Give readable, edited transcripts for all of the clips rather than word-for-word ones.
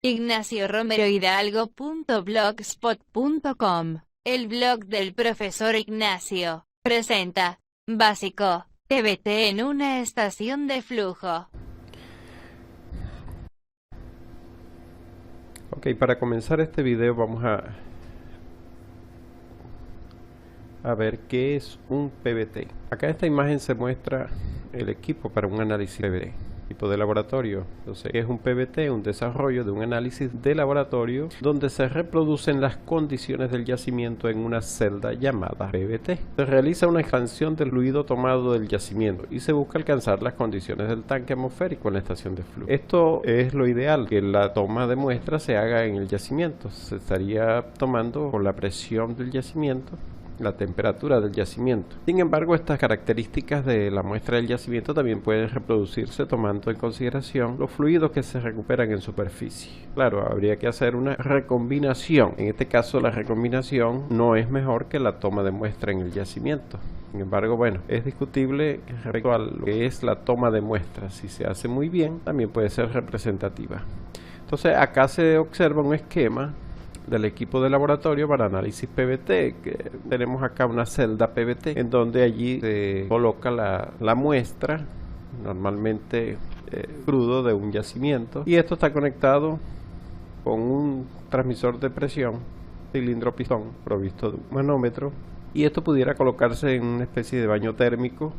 IgnacioRomeroHidalgo.blogspot.com. El blog del profesor Ignacio presenta Básico PVT en una estación de flujo. Ok, para comenzar este video vamos a ver qué es un PVT. Acá en esta imagen se muestra el equipo para un análisis PVT, equipo de laboratorio. Entonces es un PVT, un desarrollo de un análisis de laboratorio donde se reproducen las condiciones del yacimiento en una celda llamada PVT. Se realiza una expansión del fluido tomado del yacimiento y se busca alcanzar las condiciones del tanque atmosférico en la estación de flujo. Esto es lo ideal, que la toma de muestra se haga en el yacimiento. Se estaría tomando con la presión del yacimiento, la temperatura del yacimiento. Sin embargo, estas características de la muestra del yacimiento también pueden reproducirse tomando en consideración los fluidos que se recuperan en superficie. Claro, habría que hacer una recombinación. En este caso, la recombinación no es mejor que la toma de muestra en el yacimiento. Sin embargo, bueno, es discutible respecto a lo que es la toma de muestras. Si se hace muy bien, también puede ser representativa. Entonces, acá se observa un esquema del equipo de laboratorio para análisis PVT, que tenemos acá una celda PVT en donde allí se coloca la muestra, normalmente crudo, de un yacimiento, y esto está conectado con un transmisor de presión, cilindro pistón provisto de un manómetro, y esto pudiera colocarse en una especie de baño térmico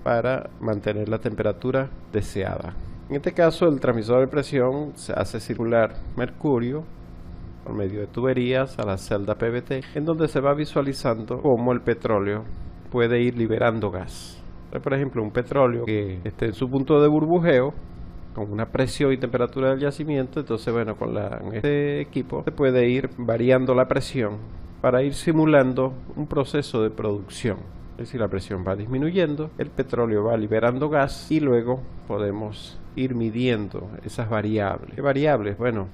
para mantener la temperatura deseada. En este caso, el transmisor de presión se hace circular mercurio por medio de tuberías a la celda PVT, en donde se va visualizando cómo el petróleo puede ir liberando gas. Por ejemplo, un petróleo que esté en su punto de burbujeo, con una presión y temperatura del yacimiento, entonces bueno, con este equipo se puede ir variando la presión para ir simulando un proceso de producción. Es decir, la presión va disminuyendo, el petróleo va liberando gas y luego podemos ir midiendo esas variables. ¿Qué variables? Bueno,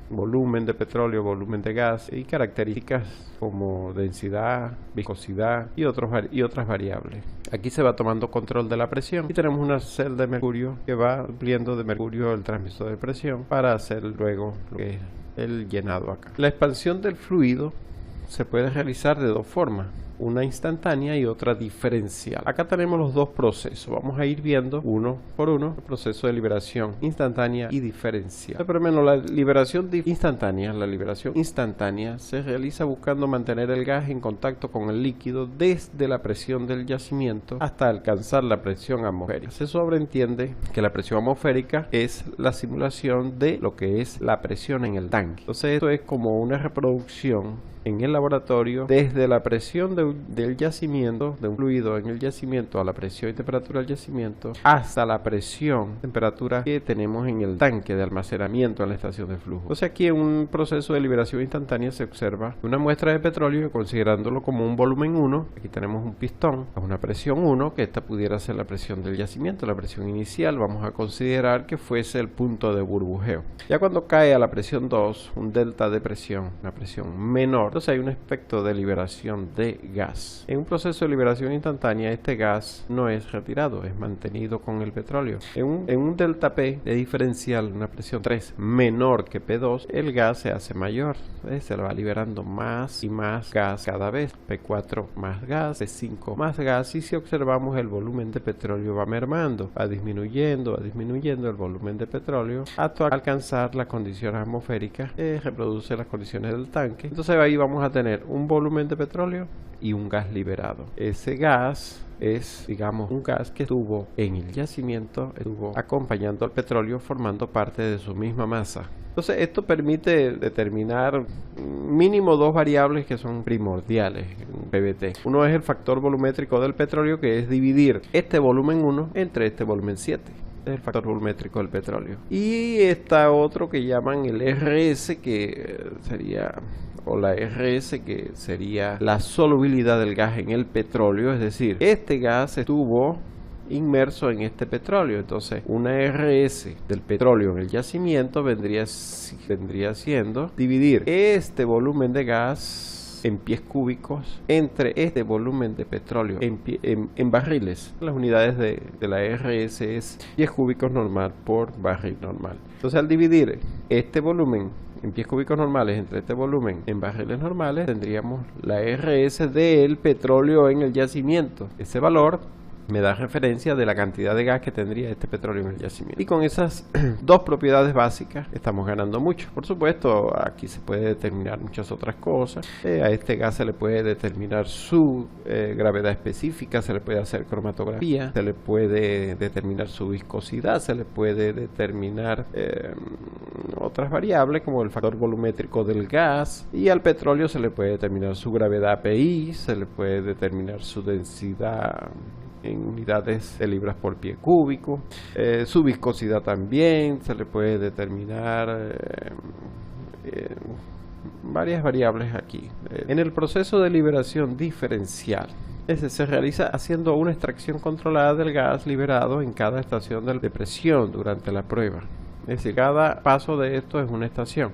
volumen de petróleo, volumen de gas y características como densidad, viscosidad y otras variables. Aquí se va tomando control de la presión y tenemos una celda de mercurio que va supliendo de mercurio el transmisor de presión para hacer luego lo que es el llenado acá. La expansión del fluido se puede realizar de dos formas, una instantánea y otra diferencial. Acá tenemos los dos procesos, vamos a ir viendo uno por uno el proceso de liberación instantánea y diferencial. Pero menos la liberación instantánea se realiza buscando mantener el gas en contacto con el líquido desde la presión del yacimiento hasta alcanzar la presión atmosférica. Se sobreentiende que la presión atmosférica es la simulación de lo que es la presión en el tanque. Entonces esto es como una reproducción en el laboratorio desde la presión del yacimiento, de un fluido en el yacimiento, a la presión y temperatura del yacimiento, hasta la presión, temperatura que tenemos en el tanque de almacenamiento en la estación de flujo. Entonces aquí en un proceso de liberación instantánea se observa una muestra de petróleo considerándolo como un volumen 1. Aquí tenemos un pistón a una presión 1, que esta pudiera ser la presión del yacimiento, la presión inicial. Vamos a considerar que fuese el punto de burbujeo. Ya cuando cae a la presión 2, un delta de presión, una presión menor, entonces hay un efecto de liberación de gas. En un proceso de liberación instantánea, este gas no es retirado, es mantenido con el petróleo. En un delta P de diferencial, una presión 3 menor que P2, el gas se hace mayor. Se va liberando más y más gas cada vez. P4 más gas, P5 más gas, y si observamos el volumen de petróleo va mermando, va disminuyendo el volumen de petróleo hasta alcanzar las condiciones atmosféricas que reproduce las condiciones del tanque. Entonces ahí vamos a tener un volumen de petróleo y un gas liberado. Ese gas es, digamos, un gas que estuvo en el yacimiento, estuvo acompañando al petróleo, formando parte de su misma masa. Entonces esto permite determinar mínimo dos variables que son primordiales en PVT. Uno es el factor volumétrico del petróleo, que es dividir este volumen 1 entre este volumen 7. Es el factor volumétrico del petróleo. Y está otro que llaman el RS, que sería, o la RS, que sería la solubilidad del gas en el petróleo. Es decir, este gas estuvo inmerso en este petróleo. Entonces, una RS del petróleo en el yacimiento vendría siendo dividir este volumen de gas en pies cúbicos entre este volumen de petróleo en barriles. Las unidades de la RS es pies cúbicos normal por barril normal. Entonces, al dividir este volumen en pies cúbicos normales entre este volumen en barriles normales, tendríamos la RS del petróleo en el yacimiento. Ese valor me da referencia de la cantidad de gas que tendría este petróleo en el yacimiento. Y con esas dos propiedades básicas estamos ganando mucho. Por supuesto, aquí se puede determinar muchas otras cosas. A este gas se le puede determinar su gravedad específica, se le puede hacer cromatografía, se le puede determinar su viscosidad, se le puede determinar otras variables como el factor volumétrico del gas, y al petróleo se le puede determinar su gravedad API, se le puede determinar su densidad en unidades de libras por pie cúbico, su viscosidad también, se le puede determinar varias variables aquí. En el proceso de liberación diferencial, ese se realiza haciendo una extracción controlada del gas liberado en cada estación de presión durante la prueba. Es decir, cada paso de esto es una estación,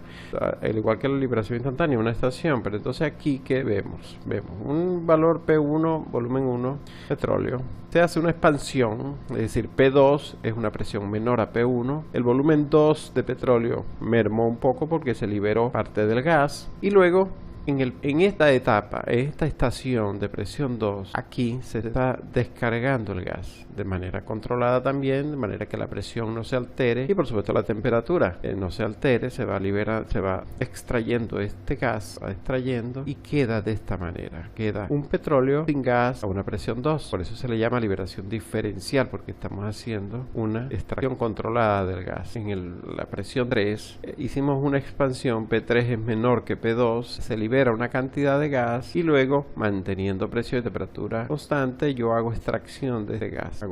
al igual que la liberación instantánea, una estación. Pero entonces aquí, ¿qué vemos? Vemos un valor P1, volumen 1, petróleo. Se hace una expansión, es decir, P2 es una presión menor a P1. El volumen 2 de petróleo mermó un poco porque se liberó parte del gas. Y luego, en esta etapa, esta estación de presión 2, aquí se está descargando el gas de manera controlada también, de manera que la presión no se altere y por supuesto la temperatura no se altere. Se va extrayendo este gas, y queda de esta manera. Queda un petróleo sin gas a una presión 2. Por eso se le llama liberación diferencial, porque estamos haciendo una extracción controlada del gas. En la presión 3 hicimos una expansión, P3 es menor que P2, se libera una cantidad de gas y luego, manteniendo presión y temperatura constante, yo hago extracción de ese gas.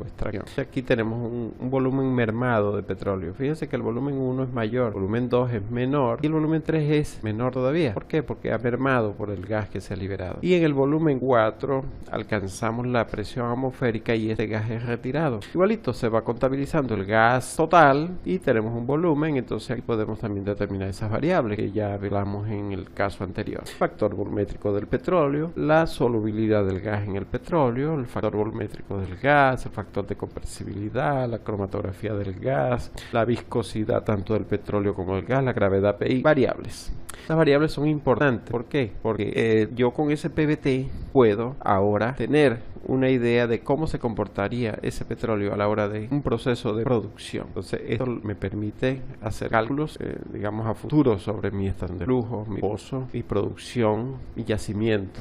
Aquí tenemos un volumen mermado de petróleo. Fíjense que el volumen 1 es mayor, el volumen 2 es menor y el volumen 3 es menor todavía. ¿Por qué? Porque ha mermado por el gas que se ha liberado. Y en el volumen 4 alcanzamos la presión atmosférica y este gas es retirado. Igualito se va contabilizando el gas total y tenemos un volumen. Entonces aquí podemos también determinar esas variables que ya hablamos en el caso anterior. Factor volumétrico del petróleo, la solubilidad del gas en el petróleo, el factor volumétrico del gas, el factor de compresibilidad, la cromatografía del gas, la viscosidad tanto del petróleo como del gas, la gravedad PI, variables. Las variables son importantes. ¿Por qué? Porque yo con ese PVT puedo ahora tener una idea de cómo se comportaría ese petróleo a la hora de un proceso de producción. Entonces esto me permite hacer cálculos, digamos a futuro, sobre mi estación de flujo, mi pozo, mi producción, mi yacimiento.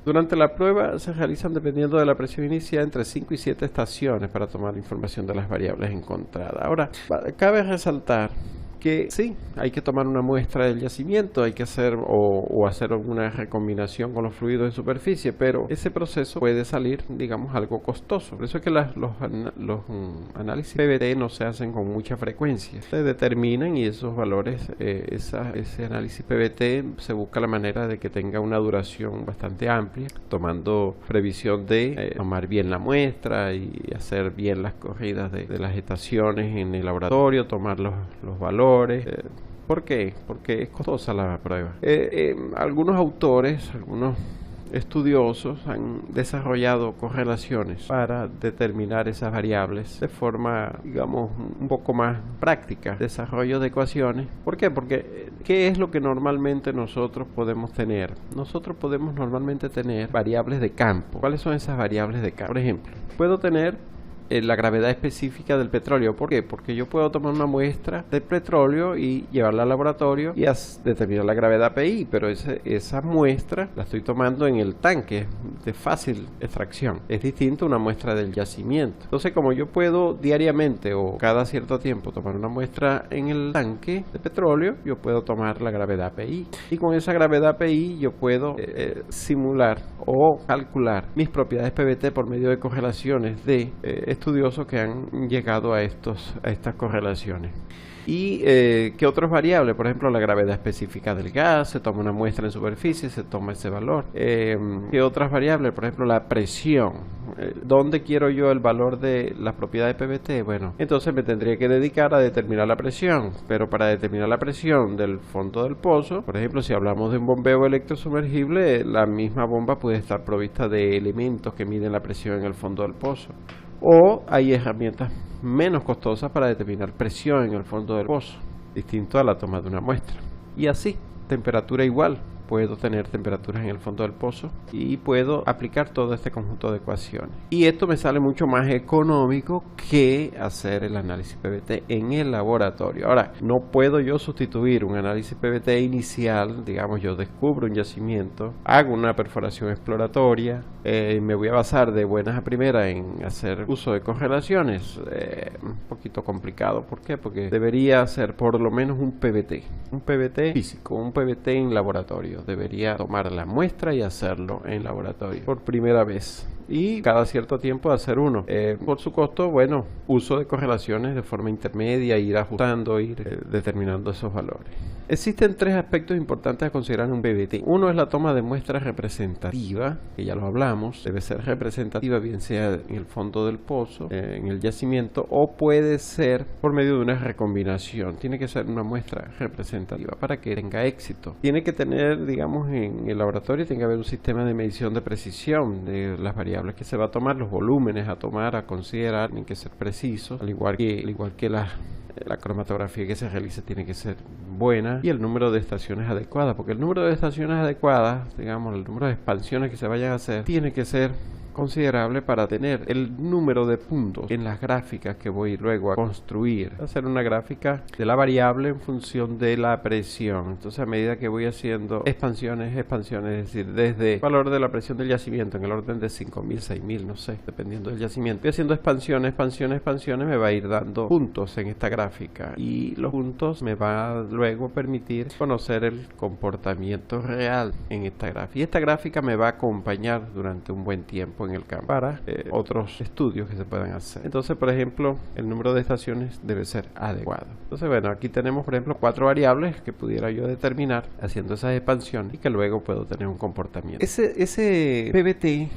Durante la prueba se realizan, dependiendo de la presión inicial, entre 5 y 7 estaciones para tomar información de las variables encontradas. Ahora, cabe resaltar que sí, hay que tomar una muestra del yacimiento, hay que hacer o hacer una recombinación con los fluidos de superficie, pero ese proceso puede salir, digamos, algo costoso. Por eso es que los análisis PVT no se hacen con mucha frecuencia. Se determinan y esos valores, ese análisis PVT se busca la manera de que tenga una duración bastante amplia, tomando previsión de tomar bien la muestra y hacer bien las corridas de las estaciones en el laboratorio, tomar los valores. ¿Por qué? Porque es costosa la prueba. Algunos autores, algunos estudiosos han desarrollado correlaciones para determinar esas variables de forma, digamos, un poco más práctica. Desarrollo de ecuaciones. ¿Por qué? Porque ¿qué es lo que normalmente nosotros podemos tener? Nosotros podemos normalmente tener variables de campo. ¿Cuáles son esas variables de campo? Por ejemplo, puedo tener la gravedad específica del petróleo. ¿Por qué? Porque yo puedo tomar una muestra de petróleo y llevarla al laboratorio y determinar la gravedad PI, pero esa muestra la estoy tomando en el tanque de fácil extracción. Es distinto a una muestra del yacimiento. Entonces, como yo puedo diariamente o cada cierto tiempo tomar una muestra en el tanque de petróleo, yo puedo tomar la gravedad PI. Y con esa gravedad PI yo puedo simular o calcular mis propiedades PVT por medio de correlaciones de estudiosos que han llegado a estas correlaciones. ¿Y qué otras variables? Por ejemplo, la gravedad específica del gas, se toma una muestra en superficie, se toma ese valor. ¿Qué otras variables? Por ejemplo, la presión. ¿Dónde quiero yo el valor de las propiedades de PVT? Bueno, entonces me tendría que dedicar a determinar la presión, pero para determinar la presión del fondo del pozo, por ejemplo, si hablamos de un bombeo electrosumergible, la misma bomba puede estar provista de elementos que miden la presión en el fondo del pozo. O hay herramientas menos costosas para determinar presión en el fondo del pozo, distinto a la toma de una muestra. Y así, temperatura igual. Puedo tener temperaturas en el fondo del pozo y puedo aplicar todo este conjunto de ecuaciones. Y esto me sale mucho más económico que hacer el análisis PVT en el laboratorio. Ahora, no puedo yo sustituir un análisis PVT inicial. Digamos, yo descubro un yacimiento, hago una perforación exploratoria, me voy a basar de buenas a primeras en hacer uso de correlaciones. Un poquito complicado. ¿Por qué? Porque debería ser por lo menos un PVT físico, un PVT en laboratorio. Debería tomar la muestra y hacerlo en laboratorio por primera vez. Y cada cierto tiempo hacer uno. Por su costo, bueno, uso de correlaciones de forma intermedia, ir ajustando, ir determinando esos valores. Existen tres aspectos importantes a considerar en un PVT. Uno es la toma de muestra representativa, que ya lo hablamos. Debe ser representativa, bien sea en el fondo del pozo, en el yacimiento, o puede ser por medio de una recombinación. Tiene que ser una muestra representativa para que tenga éxito. Tiene que tener, digamos, en el laboratorio, tiene que haber un sistema de medición de precisión de las variables que se va a tomar, los volúmenes a tomar, a considerar, tienen que ser precisos, al igual que la cromatografía que se realice tiene que ser buena, y el número de estaciones adecuadas, porque el número de estaciones adecuadas, digamos, el número de expansiones que se vayan a hacer, tiene que ser considerable para tener el número de puntos en las gráficas que voy luego a construir. Hacer una gráfica de la variable en función de la presión. Entonces, a medida que voy haciendo expansiones, es decir, desde el valor de la presión del yacimiento en el orden de 5000, 6000, no sé, dependiendo del yacimiento, voy haciendo expansiones, me va a ir dando puntos en esta gráfica, y los puntos me va luego a permitir conocer el comportamiento real en esta gráfica. Y esta gráfica me va a acompañar durante un buen tiempo en el campo para otros estudios que se puedan hacer. Entonces, por ejemplo, el número de estaciones debe ser adecuado. Entonces, bueno, aquí tenemos, por ejemplo, 4 variables que pudiera yo determinar haciendo esas expansiones y que luego puedo tener un comportamiento. Ese PVT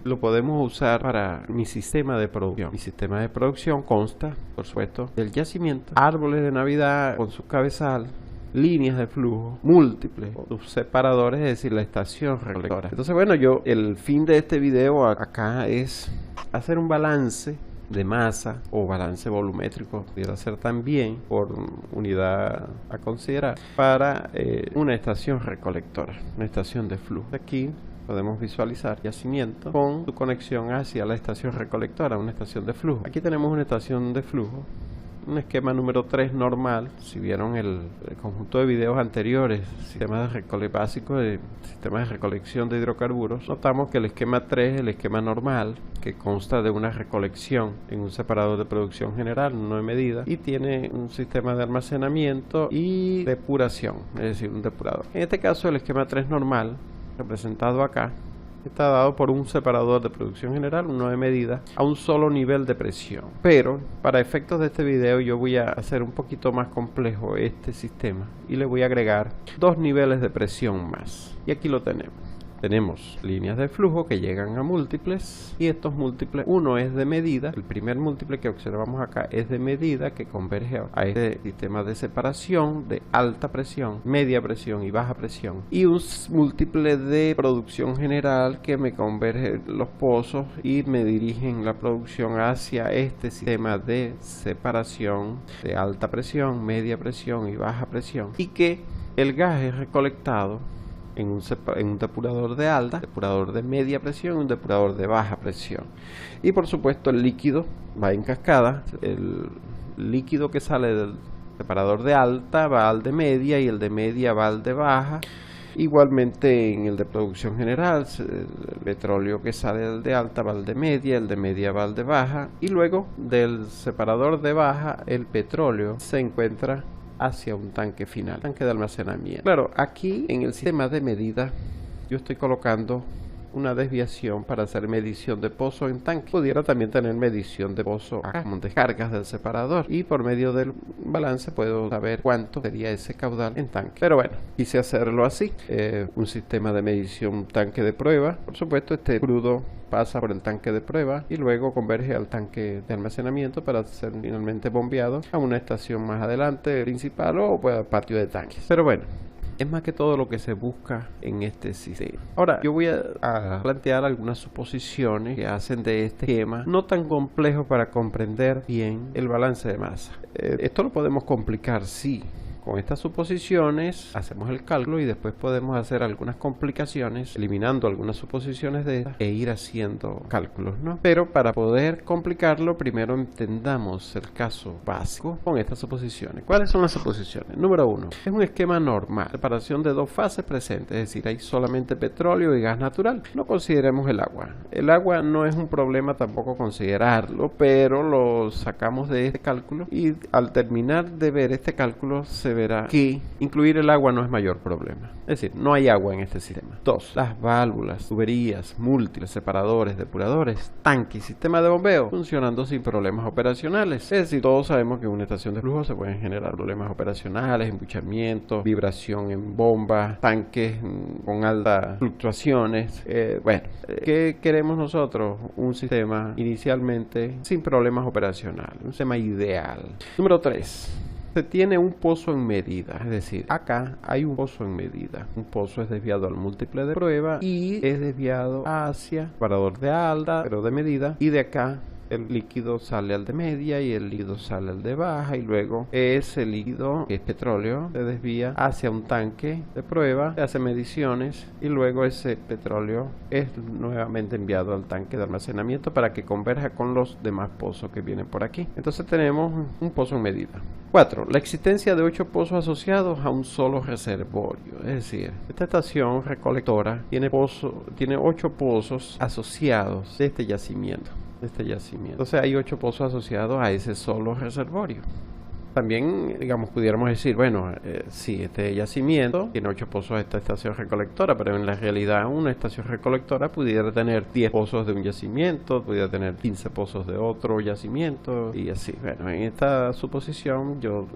lo podemos usar para mi sistema de producción. Mi sistema de producción consta, por supuesto, del yacimiento, árboles de Navidad con su cabezal, líneas de flujo múltiples, sus separadores, es decir, la estación recolectora. Entonces, bueno, el fin de este video acá es hacer un balance de masa o balance volumétrico, pudiera ser también por unidad a considerar, para una estación recolectora, una estación de flujo. Aquí podemos visualizar yacimiento con su conexión hacia la estación recolectora, una estación de flujo. Aquí tenemos una estación de flujo, un esquema número 3 normal. Si vieron el conjunto de videos anteriores, sistemas básicos de sistemas de recolección de hidrocarburos, notamos que el esquema 3 es el esquema normal, que consta de una recolección en un separador de producción general, no de medida, y tiene un sistema de almacenamiento y depuración, es decir, un depurador. En este caso, el esquema 3 normal, representado acá, está dado por un separador de producción general, uno de medida, a un solo nivel de presión. Pero para efectos de este video yo voy a hacer un poquito más complejo este sistema y le voy a agregar 2 niveles de presión más. Y aquí lo tenemos. Tenemos líneas de flujo que llegan a múltiples, y estos múltiples, uno es de medida, el primer múltiple que observamos acá es de medida, que converge a este sistema de separación de alta presión, media presión y baja presión, y un múltiple de producción general que me converge los pozos y me dirigen la producción hacia este sistema de separación de alta presión, media presión y baja presión, y que el gas es recolectado en un depurador de alta, depurador de media presión y un depurador de baja presión. Y por supuesto el líquido va en cascada. El líquido que sale del separador de alta va al de media, y el de media va al de baja. Igualmente en el de producción general, el petróleo que sale del de alta va al de media, el de media va al de baja, y luego del separador de baja el petróleo se encuentra hacia un tanque final, tanque de almacenamiento. Claro, aquí en el sistema de medida yo estoy colocando una desviación para hacer medición de pozo en tanque. Pudiera también tener medición de pozo acá, como descargas del separador, y por medio del balance puedo saber cuánto sería ese caudal en tanque. Pero bueno, quise hacerlo así, un sistema de medición tanque de prueba. Por supuesto, este crudo pasa por el tanque de prueba y luego converge al tanque de almacenamiento para ser finalmente bombeado a una estación más adelante principal o pues, al patio de tanques. Pero bueno, es más que todo lo que se busca en este sistema. Ahora, yo voy a plantear algunas suposiciones que hacen de este esquema no tan complejo para comprender bien el balance de masa. Esto lo podemos complicar, sí. Con estas suposiciones hacemos el cálculo y después podemos hacer algunas complicaciones eliminando algunas suposiciones de estas e ir haciendo cálculos, ¿no? Pero para poder complicarlo, primero entendamos el caso básico con estas suposiciones. ¿Cuáles son las suposiciones? Número 1. Es un esquema normal, separación de dos fases presentes, es decir, hay solamente petróleo y gas natural. No consideremos el agua. El agua no es un problema tampoco considerarlo, pero lo sacamos de este cálculo y al terminar de ver este cálculo se verá que incluir el agua no es mayor problema. Es decir, no hay agua en este sistema. 2. Las válvulas, tuberías, múltiples, separadores, depuradores, tanques, sistema de bombeo funcionando sin problemas operacionales. Es decir, todos sabemos que en una estación de flujo se pueden generar problemas operacionales, embuchamiento, vibración en bombas, tanques con altas fluctuaciones. ¿Qué queremos nosotros? Un sistema inicialmente sin problemas operacionales, un sistema ideal. Número 3. Se tiene un pozo en medida, es decir, acá hay un pozo en medida. Un pozo es desviado al múltiple de prueba y es desviado hacia el separador de alta, pero de medida, y de acá el líquido sale al de media y el líquido sale al de baja, y luego ese líquido, que es petróleo, se desvía hacia un tanque de prueba, se hace mediciones y luego ese petróleo es nuevamente enviado al tanque de almacenamiento para que converja con los demás pozos que vienen por aquí. Entonces tenemos un pozo en medida. 4. La existencia de 8 pozos asociados a un solo reservorio. Es decir, esta estación recolectora tiene 8 pozos asociados de este yacimiento. Entonces hay 8 pozos asociados a ese solo reservorio. También, digamos, pudiéramos decir, bueno, sí, este yacimiento tiene 8 pozos de esta estación recolectora, pero en la realidad una estación recolectora pudiera tener 10 pozos de un yacimiento, pudiera tener 15 pozos de otro yacimiento y así. Bueno, en esta suposición yo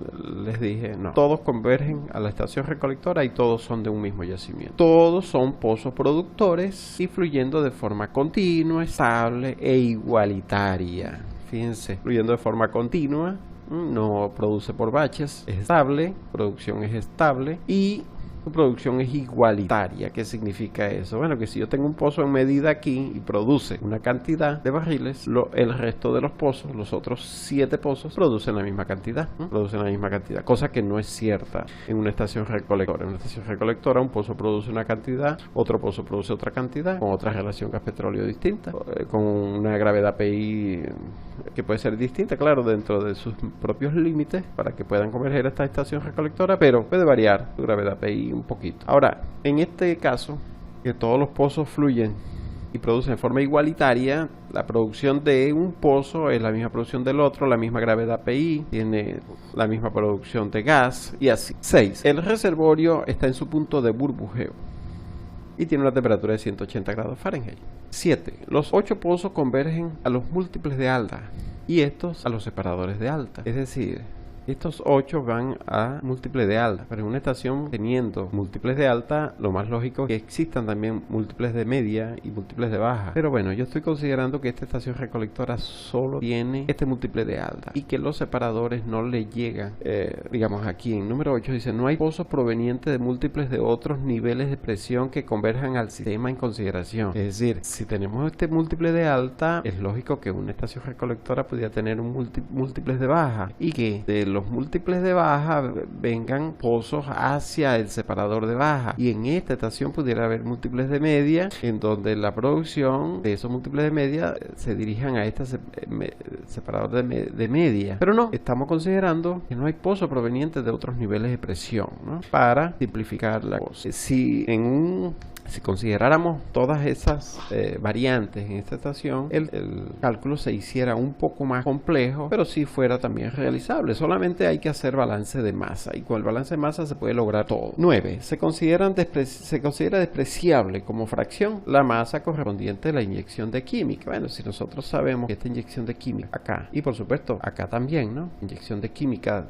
les dije, no, todos convergen a la estación recolectora y todos son de un mismo yacimiento. Todos son pozos productores y fluyendo de forma continua, estable e igualitaria. Fíjense, fluyendo de forma continua. No produce por baches, es estable, producción es estable y su producción es igualitaria. ¿Qué significa eso? Bueno, que si yo tengo un pozo en medida aquí y produce una cantidad de barriles, el resto de los pozos, los otros 7 pozos, producen la misma cantidad, cosa que no es cierta en una estación recolectora. En una estación recolectora un pozo produce una cantidad, otro pozo produce otra cantidad, con otra relación gas-petróleo distinta, con una gravedad PI que puede ser distinta, claro, dentro de sus propios límites para que puedan converger a esta estación recolectora, pero puede variar su gravedad PI un poquito. Ahora, en este caso, que todos los pozos fluyen y producen de forma igualitaria, la producción de un pozo es la misma producción del otro, la misma gravedad PI, tiene la misma producción de gas y así. 6. El reservorio está en su punto de burbujeo y tiene una temperatura de 180 grados Fahrenheit. 7. Los 8 pozos convergen a los múltiples de alta y estos a los separadores de alta. Es decir, estos 8 van a múltiples de alta, pero en una estación teniendo múltiples de alta, lo más lógico es que existan también múltiples de media y múltiples de baja. Pero bueno, yo estoy considerando que esta estación recolectora solo tiene este múltiple de alta y que los separadores no le llegan. Digamos aquí en número 8 dice, no hay pozos provenientes de múltiples de otros niveles de presión que converjan al sistema en consideración. Es decir, si tenemos este múltiple de alta, es lógico que una estación recolectora pudiera tener un múltiples de baja y que de los múltiples de baja vengan pozos hacia el separador de baja, y en esta estación pudiera haber múltiples de media en donde la producción de esos múltiples de media se dirijan a este separador de media, pero no, estamos considerando que no hay pozos provenientes de otros niveles de presión, ¿no? Para simplificar la cosa. Si en un Si consideráramos todas esas variantes en esta estación, el cálculo se hiciera un poco más complejo, pero sí fuera también realizable. Solamente hay que hacer balance de masa, y con el balance de masa se puede lograr todo. 9. Se considera despreciable como fracción la masa correspondiente a la inyección de química. Bueno, si nosotros sabemos que esta inyección de química acá, y por supuesto acá también, ¿no? Inyección de química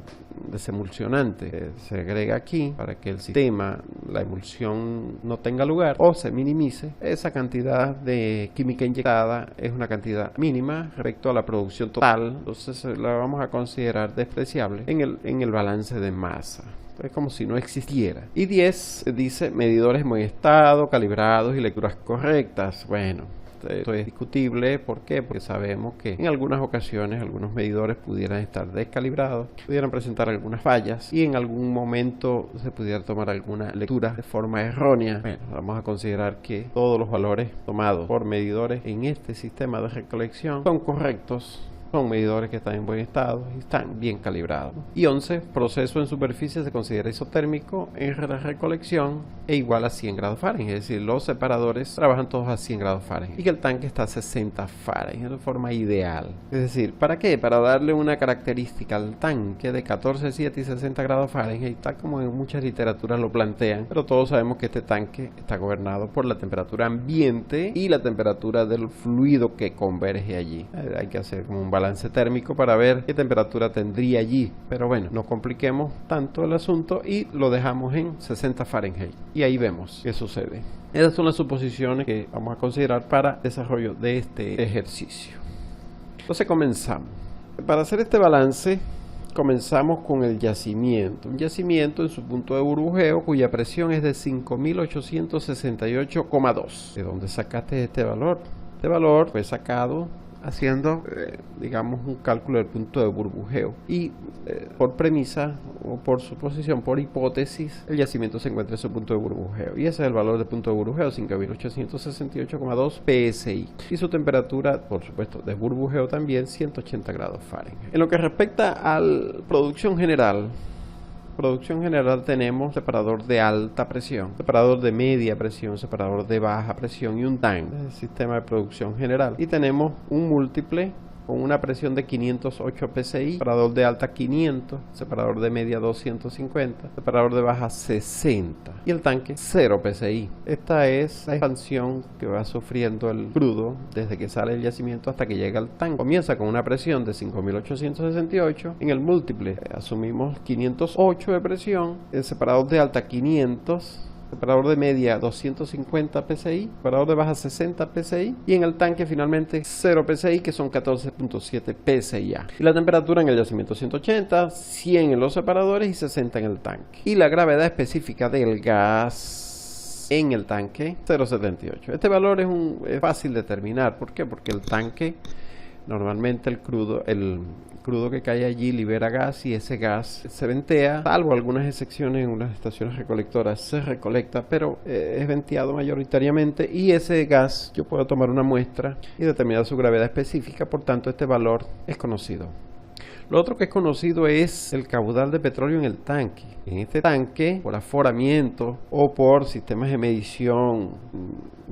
desemulsionante se agrega aquí para que el sistema, la emulsión no tenga lugar o se minimice. Esa cantidad de química inyectada es una cantidad mínima respecto a la producción total, entonces la vamos a considerar despreciable en el balance de masa. Es como si no existiera. Y 10 dice medidores en buen estado, calibrados y lecturas correctas. Bueno, esto es discutible. ¿Por qué? Porque sabemos que en algunas ocasiones algunos medidores pudieran estar descalibrados, pudieran presentar algunas fallas y en algún momento se pudiera tomar alguna lectura de forma errónea. Bueno, vamos a considerar que todos los valores tomados por medidores en este sistema de recolección son correctos. Son medidores que están en buen estado y están bien calibrados. Y 11. Proceso en superficie se considera isotérmico en la recolección e igual a 100 grados Fahrenheit. Es decir, los separadores trabajan todos a 100 grados Fahrenheit. Y que el tanque está a 60 Fahrenheit de forma ideal. Es decir, ¿para qué? Para darle una característica al tanque de 14, 7 y 60 grados Fahrenheit, tal como en muchas literaturas lo plantean. Pero todos sabemos que este tanque está gobernado por la temperatura ambiente y la temperatura del fluido que converge allí. Hay que hacer como un balance térmico para ver qué temperatura tendría allí, pero bueno, no compliquemos tanto el asunto y lo dejamos en 60 Fahrenheit y ahí vemos qué sucede. Esas son las suposiciones que vamos a considerar para desarrollo de este ejercicio. Entonces comenzamos. Para hacer este balance comenzamos con el yacimiento, un yacimiento en su punto de burbujeo cuya presión es de 5.868,2. ¿De dónde sacaste este valor? Este valor fue sacado haciendo, digamos, un cálculo del punto de burbujeo y por premisa o por suposición, por hipótesis, el yacimiento se encuentra en su punto de burbujeo y ese es el valor del punto de burbujeo, 5.868,2 PSI, y su temperatura, por supuesto, de burbujeo también 180 grados Fahrenheit. En lo que respecta a la producción general tenemos separador de alta presión, separador de media presión, separador de baja presión y un tanque, el sistema de producción general. Y tenemos un múltiple con una presión de 508 PSI, separador de alta 500, separador de media 250, separador de baja 60 y el tanque 0 PSI. Esta es la expansión que va sufriendo el crudo desde que sale el yacimiento hasta que llega al tanque. Comienza con una presión de 5.868, en el múltiple asumimos 508 de presión, el separador de alta 500, separador de media 250 PSI, separador de baja 60 PSI y en el tanque finalmente 0 PSI, que son 14.7 PSI. Y la temperatura en el yacimiento 180, 100 en los separadores y 60 en el tanque. Y la gravedad específica del gas en el tanque 0.78. Este valor es fácil de determinar. ¿Por qué? Porque el tanque, normalmente el crudo que cae allí libera gas y ese gas se ventea, salvo algunas excepciones en unas estaciones recolectoras se recolecta, pero es venteado mayoritariamente y ese gas yo puedo tomar una muestra y determinar su gravedad específica, por tanto este valor es conocido. Lo otro que es conocido es el caudal de petróleo en el tanque. En este tanque, por aforamiento o por sistemas de medición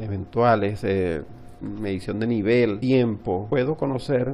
eventuales, medición de nivel, tiempo, puedo conocer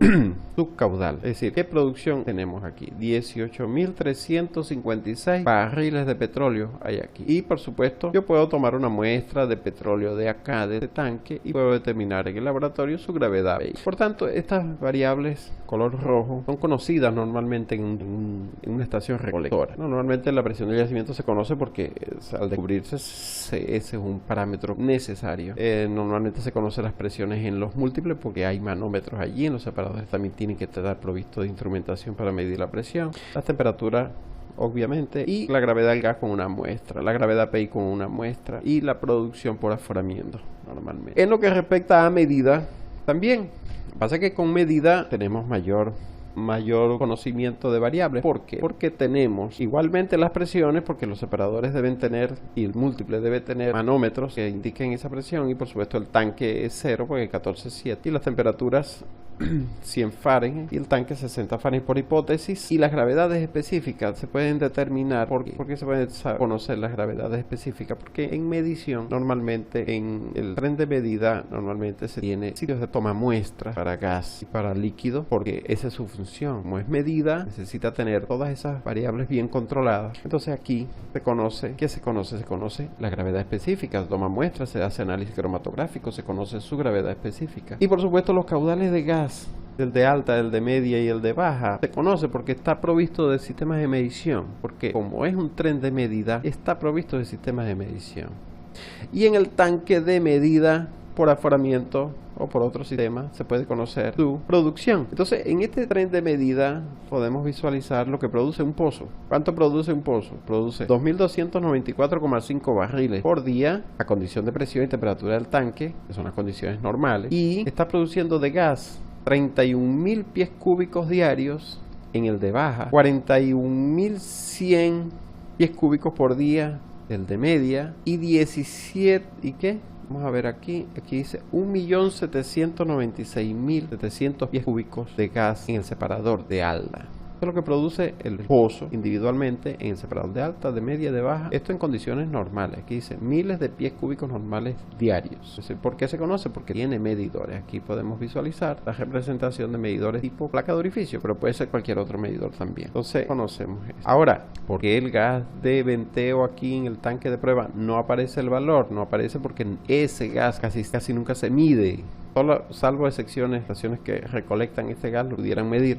su caudal. Es decir, ¿qué producción tenemos aquí? 18.356 barriles de petróleo hay aquí. Y por supuesto, yo puedo tomar una muestra de petróleo de acá, de este tanque, y puedo determinar en el laboratorio su gravedad. Por tanto, estas variables color rojo son conocidas normalmente en una estación recolectora. Normalmente la presión del yacimiento se conoce porque al descubrirse ese es un parámetro necesario. Normalmente se conocen las presiones en los múltiples porque hay manómetros allí. En los separadores también tienen que estar provistos de instrumentación para medir la presión, las temperaturas, obviamente, y la gravedad del gas con una muestra, la gravedad PI con una muestra y la producción por aforamiento normalmente. En lo que respecta a medida, también pasa que con medida tenemos mayor conocimiento de variables. ¿Por qué? Porque tenemos igualmente las presiones, porque los separadores deben tener y el múltiple debe tener manómetros que indiquen esa presión, y por supuesto el tanque es 0 porque 14.7, y las temperaturas 100 Fahrenheit y el tanque 60 Fahrenheit por hipótesis. Y las gravedades específicas se pueden determinar. ¿Por qué se pueden conocer las gravedades específicas? Porque en medición, normalmente en el tren de medida, normalmente se tiene sitios de toma muestras para gas y para líquido, porque esa es su función. Como es medida, necesita tener todas esas variables bien controladas. Entonces aquí se conoce, ¿qué se conoce? Se conoce la gravedad específica, se toma muestras, se hace análisis cromatográfico, se conoce su gravedad específica. Y por supuesto los caudales de gas, el de alta, el de media y el de baja, se conoce porque está provisto de sistemas de medición, porque como es un tren de medida, está provisto de sistemas de medición. Y en el tanque de medida por aforamiento o por otro sistema se puede conocer su producción. Entonces en este tren de medida podemos visualizar lo que produce un pozo. ¿Cuánto produce un pozo? Produce 2.294,5 barriles por día a condición de presión y temperatura del tanque, que son las condiciones normales, y está produciendo de gas 31.000 pies cúbicos diarios en el de baja, 41.100 pies cúbicos por día el de media y 17 ¿y qué? Vamos a ver aquí dice 1.796.700 pies cúbicos de gas en el separador de alta. Esto es lo que produce el pozo individualmente en el separador de alta, de media, de baja. Esto en condiciones normales. Aquí dice miles de pies cúbicos normales diarios. ¿Por qué se conoce? Porque tiene medidores. Aquí podemos visualizar la representación de medidores tipo placa de orificio, pero puede ser cualquier otro medidor también. Entonces conocemos esto. Ahora, ¿por qué el gas de venteo aquí en el tanque de prueba no aparece el valor? No aparece porque ese gas casi nunca se mide. Salvo excepciones, estaciones que recolectan este gas lo pudieran medir,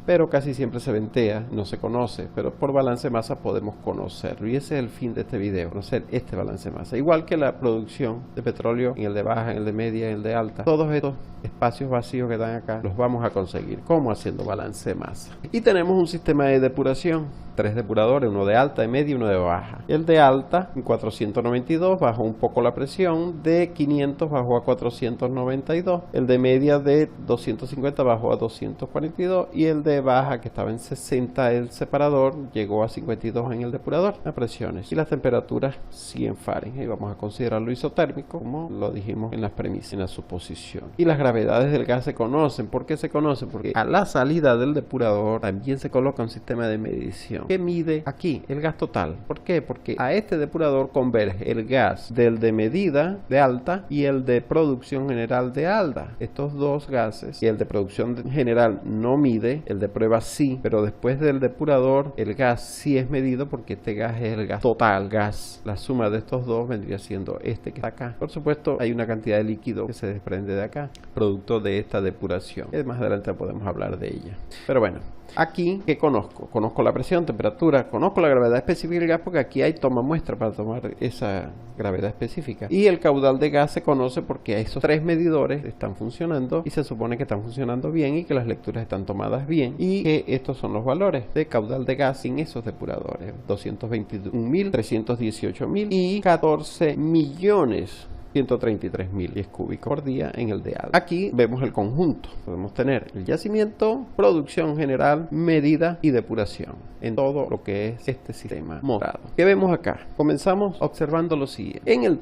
pero casi siempre se ventea, no se conoce, pero por balance de masa podemos conocerlo, y ese es el fin de este video, conocer este balance de masa, igual que la producción de petróleo en el de baja, en el de media, en el de alta. Todos estos espacios vacíos que dan acá los vamos a conseguir, ¿cómo? Haciendo balance de masa. Y tenemos un sistema de depuración, 3 depuradores, uno de alta, de media y uno de baja. El de alta, en 492, bajó un poco la presión, de 500 bajó a 492, el de media de 250 bajó a 242 y el de baja, que estaba en 60 el separador, llegó a 52 en el depurador. Las presiones y las temperaturas 100 Fahrenheit, vamos a considerarlo isotérmico, como lo dijimos en las premisas, en la suposición. Y las gravedades del gas se conocen. ¿Por qué se conocen? Porque a la salida del depurador también se coloca un sistema de medición que mide aquí el gas total. ¿Por qué? Porque a este depurador converge el gas del de medida de alta y el de producción general de alta. Estos dos gases, y el de producción general no mide, el de prueba sí, pero después del depurador el gas sí es medido porque este gas es el gas total, gas. La suma de estos dos vendría siendo este que está acá. Por supuesto hay una cantidad de líquido que se desprende de acá, producto de esta depuración. Más adelante podemos hablar de ella. Pero bueno, aquí, ¿qué conozco? Conozco la presión, temperatura, conozco la gravedad específica del gas porque aquí hay toma muestra para tomar esa gravedad específica. Y el caudal de gas se conoce porque esos 3 medidores están funcionando y se supone que están funcionando bien y que las lecturas están tomadas bien y que estos son los valores de caudal de gas sin esos depuradores. 221.000, 318.000 y 14.133.000 pies cúbicos por día en el de alta. Aquí vemos el conjunto. Podemos tener el yacimiento, producción general, medida y depuración en todo lo que es este sistema morado. ¿Qué vemos acá? Comenzamos observando lo siguiente. En el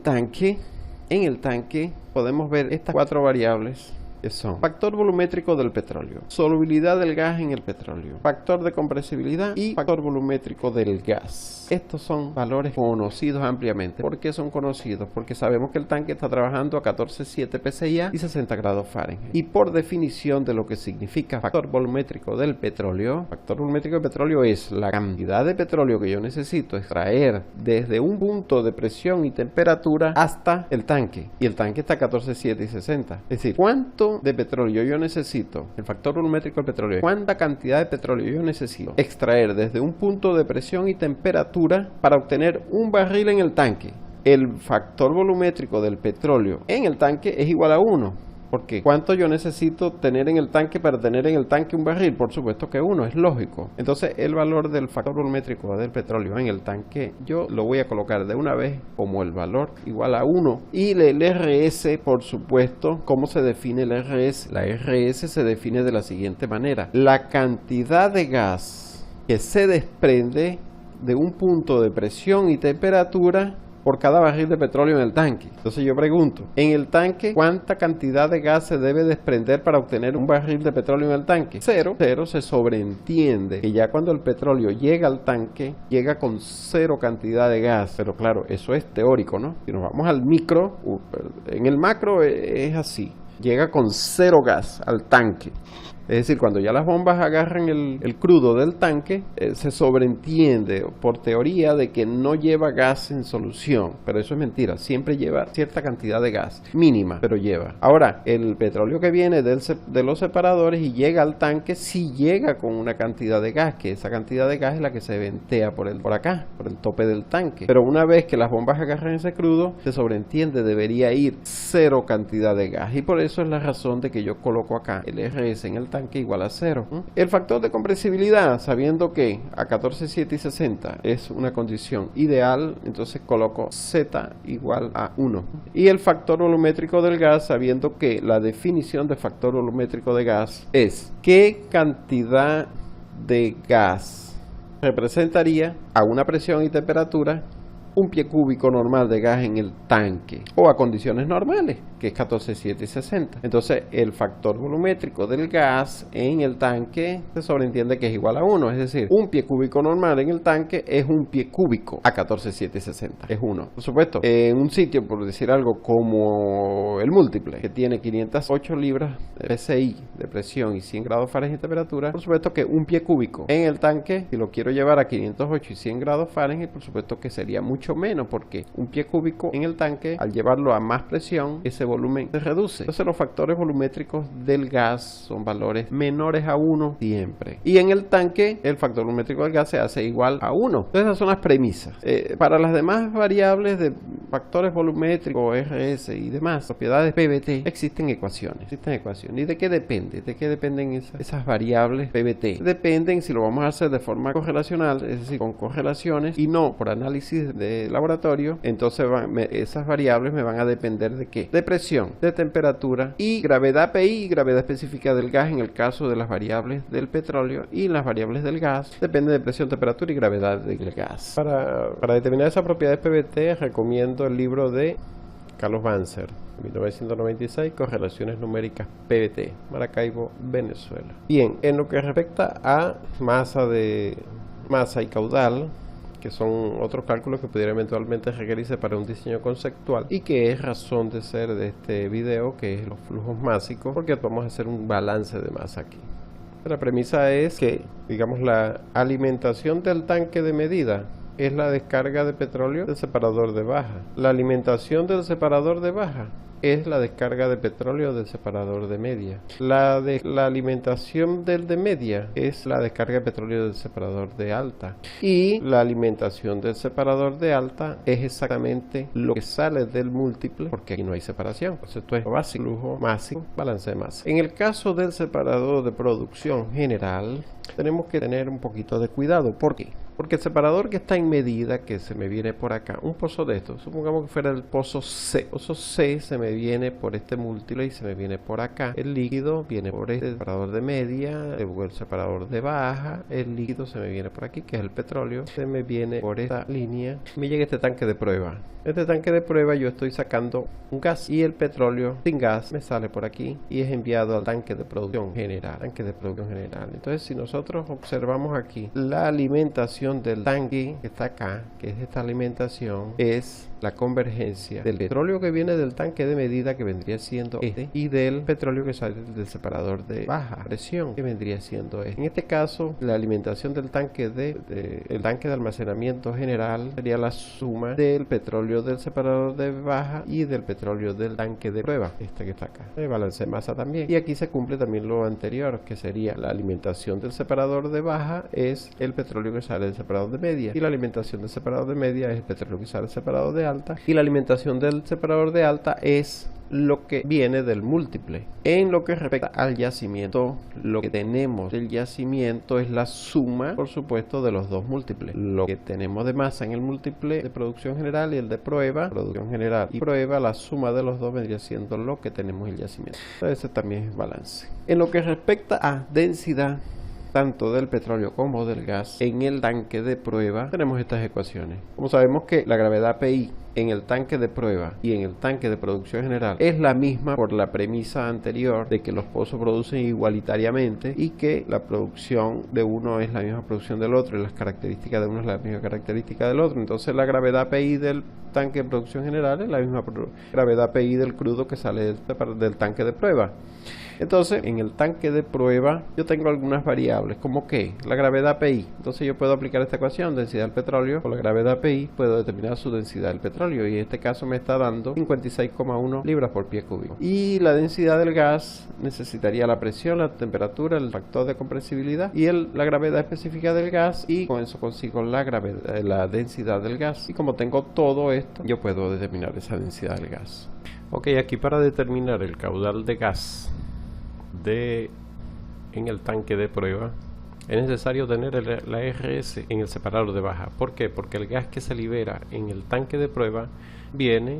tanque podemos ver estas 4 variables que son factor volumétrico del petróleo, solubilidad del gas en el petróleo, factor de compresibilidad y factor volumétrico del gas. Estos son valores conocidos ampliamente. ¿Por qué son conocidos? Porque sabemos que el tanque está trabajando a 14,7 PSI y 60 grados Fahrenheit. Y por definición de lo que significa factor volumétrico del petróleo, factor volumétrico del petróleo es la cantidad de petróleo que yo necesito extraer desde un punto de presión y temperatura hasta el tanque. Y el tanque está a 14,7 y 60. Es decir, ¿cuánto de petróleo yo necesito? El factor volumétrico del petróleo. ¿Cuánta cantidad de petróleo yo necesito extraer desde un punto de presión y temperatura para obtener un barril en el tanque? El factor volumétrico del petróleo en el tanque es igual a 1. Porque ¿cuánto yo necesito tener en el tanque para tener en el tanque un barril? Por supuesto que 1, es lógico. Entonces el valor del factor volumétrico del petróleo en el tanque yo lo voy a colocar de una vez como el valor igual a 1. Y el RS, por supuesto, ¿cómo se define el RS? La RS se define de la siguiente manera: la cantidad de gas que se desprende de un punto de presión y temperatura por cada barril de petróleo en el tanque. Entonces yo pregunto, en el tanque, ¿cuánta cantidad de gas se debe desprender para obtener un barril de petróleo en el tanque? Cero. Pero se sobreentiende que ya cuando el petróleo llega al tanque, llega con cero cantidad de gas. Pero claro, eso es teórico, ¿no? Si nos vamos al micro, en el macro es así. Llega con cero gas al tanque. Es decir, cuando ya las bombas agarran el crudo del tanque, se sobreentiende por teoría de que no lleva gas en solución, pero eso es mentira, siempre lleva cierta cantidad de gas, mínima, pero lleva. Ahora, el petróleo que viene de los separadores y llega al tanque, sí llega con una cantidad de gas, que esa cantidad de gas es la que se ventea por acá, por el tope del tanque. Pero una vez que las bombas agarran ese crudo, se sobreentiende, debería ir cero cantidad de gas, y por eso es la razón de que yo coloco acá el RS en el tanque igual a 0. El factor de compresibilidad, sabiendo que a 14, 7 y 60 es una condición ideal, entonces coloco Z igual a 1. Y el factor volumétrico del gas, sabiendo que la definición de factor volumétrico de gas es qué cantidad de gas representaría a una presión y temperatura un pie cúbico normal de gas en el tanque, o a condiciones normales, que es 14, 7 y 60. Entonces, el factor volumétrico del gas en el tanque se sobreentiende que es igual a 1, es decir, un pie cúbico normal en el tanque es un pie cúbico a 14, 7 y 60, es 1. Por supuesto, en un sitio, por decir algo, como el múltiple, que tiene 508 libras de PSI de presión y 100 grados Fahrenheit de temperatura, por supuesto que un pie cúbico en el tanque, si lo quiero llevar a 508 y 100 grados Fahrenheit, por supuesto que sería mucho menos, porque un pie cúbico en el tanque, al llevarlo a más presión, ese volumen se reduce. Entonces los factores volumétricos del gas son valores menores a 1 siempre. Y en el tanque, el factor volumétrico del gas se hace igual a 1. Entonces esas son las premisas. Para las demás variables de factores volumétricos, RS y demás, propiedades PVT, existen ecuaciones. ¿Y de qué depende? ¿De qué dependen esas variables PVT? Dependen si lo vamos a hacer de forma correlacional, es decir, con correlaciones, y no por análisis de laboratorio. Entonces esas variables me van a depender de qué, de presión, de temperatura y gravedad PI y gravedad específica del gas en el caso de las variables del petróleo, y las variables del gas dependen de presión, temperatura y gravedad del gas. Para determinar esas propiedades PVT recomiendo el libro de Carlos Banzer, 1996, Correlaciones numéricas PVT, Maracaibo, Venezuela. Bien, en lo que respecta a masa y caudal, que son otros cálculos que pudieran eventualmente requerirse para un diseño conceptual, y que es razón de ser de este video, que es los flujos másicos, porque vamos a hacer un balance de masa aquí. La premisa es que, digamos, la alimentación del tanque de medida es la descarga de petróleo del separador de baja. La alimentación del separador de baja es la descarga de petróleo del separador de media. La alimentación del de media es la descarga de petróleo del separador de alta. Y la alimentación del separador de alta es exactamente lo que sale del múltiple, porque aquí no hay separación. Entonces esto es básico, flujo máximo, balance de masa. En el caso del separador de producción general, tenemos que tener un poquito de cuidado. ¿Por qué? Porque el separador que está en medida, que se me viene por acá, un pozo de estos, supongamos que fuera el pozo C. El pozo C se me viene por este múltiple y se me viene por acá. El líquido viene por este separador de media, luego el separador de baja. El líquido se me viene por aquí, que es el petróleo. Se me viene por esta línea. Me llega este tanque de prueba. Este tanque de prueba yo estoy sacando un gas, y el petróleo sin gas me sale por aquí y es enviado al tanque de producción general. Entonces, si nosotros observamos aquí la alimentación del tanque que está acá, que es esta alimentación, es la convergencia del petróleo que viene del tanque de medida, que vendría siendo este, y del petróleo que sale del separador de baja presión, que vendría siendo este. En este caso, la alimentación del tanque el tanque de almacenamiento general sería la suma del petróleo del separador de baja y del petróleo del tanque de prueba, este que está acá. El balance de masa también. Y aquí se cumple también lo anterior, que sería la alimentación del separador de baja es el petróleo que sale del separador de media, y la alimentación del separador de media es el petróleo que sale del separador de alta, y la alimentación del separador de alta es lo que viene del múltiple. En lo que respecta al yacimiento, lo que tenemos del yacimiento es la suma, por supuesto, de los dos múltiples. Lo que tenemos de masa en el múltiple de producción general y el de prueba, producción general y prueba, la suma de los dos vendría siendo lo que tenemos en el yacimiento. Ese también es balance. En lo que respecta a densidad, tanto del petróleo como del gas, en el tanque de prueba tenemos estas ecuaciones. Como sabemos que la gravedad PI en el tanque de prueba y en el tanque de producción general es la misma por la premisa anterior de que los pozos producen igualitariamente y que la producción de uno es la misma producción del otro y las características de uno es la misma característica del otro. Entonces la gravedad PI del tanque de producción general es la misma gravedad PI del crudo que sale del tanque de prueba. Entonces, en el tanque de prueba yo tengo algunas variables, como que la gravedad PI. Entonces yo puedo aplicar esta ecuación, densidad del petróleo, por la gravedad PI puedo determinar su densidad del petróleo, y en este caso me está dando 56,1 libras por pie cúbico. Y la densidad del gas necesitaría la presión, la temperatura, el factor de compresibilidad y la gravedad específica del gas, y con eso consigo la densidad del gas. Y como tengo todo esto, yo puedo determinar esa densidad del gas. Ok, aquí para determinar el caudal de gas en el tanque de prueba es necesario tener la RS en el separador de baja. ¿Por qué? Porque el gas que se libera en el tanque de prueba viene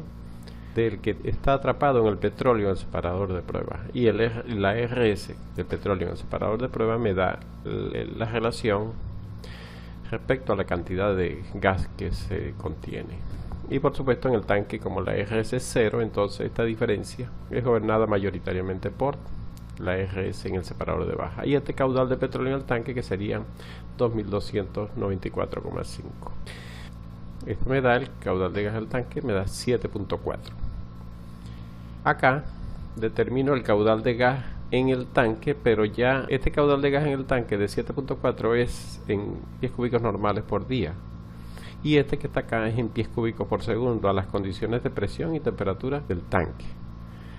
del que está atrapado en el petróleo en el separador de prueba, y la RS del petróleo en el separador de prueba me da la relación respecto a la cantidad de gas que se contiene. Y por supuesto en el tanque, como la RS es 0, entonces esta diferencia es gobernada mayoritariamente por la RS en el separador de baja, y este caudal de petróleo en el tanque, que sería 2294,5. Esto me da el caudal de gas del tanque, me da 7.4. Acá determino el caudal de gas en el tanque, pero ya este caudal de gas en el tanque de 7.4 es en pies cúbicos normales por día, y este que está acá es en pies cúbicos por segundo a las condiciones de presión y temperatura del tanque.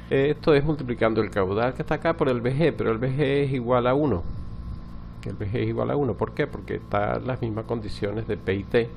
Esto es multiplicando el caudal que está acá por el VG, pero el VG es igual a 1. El VG es igual a 1. ¿Por qué? Porque están las mismas condiciones de PIT, de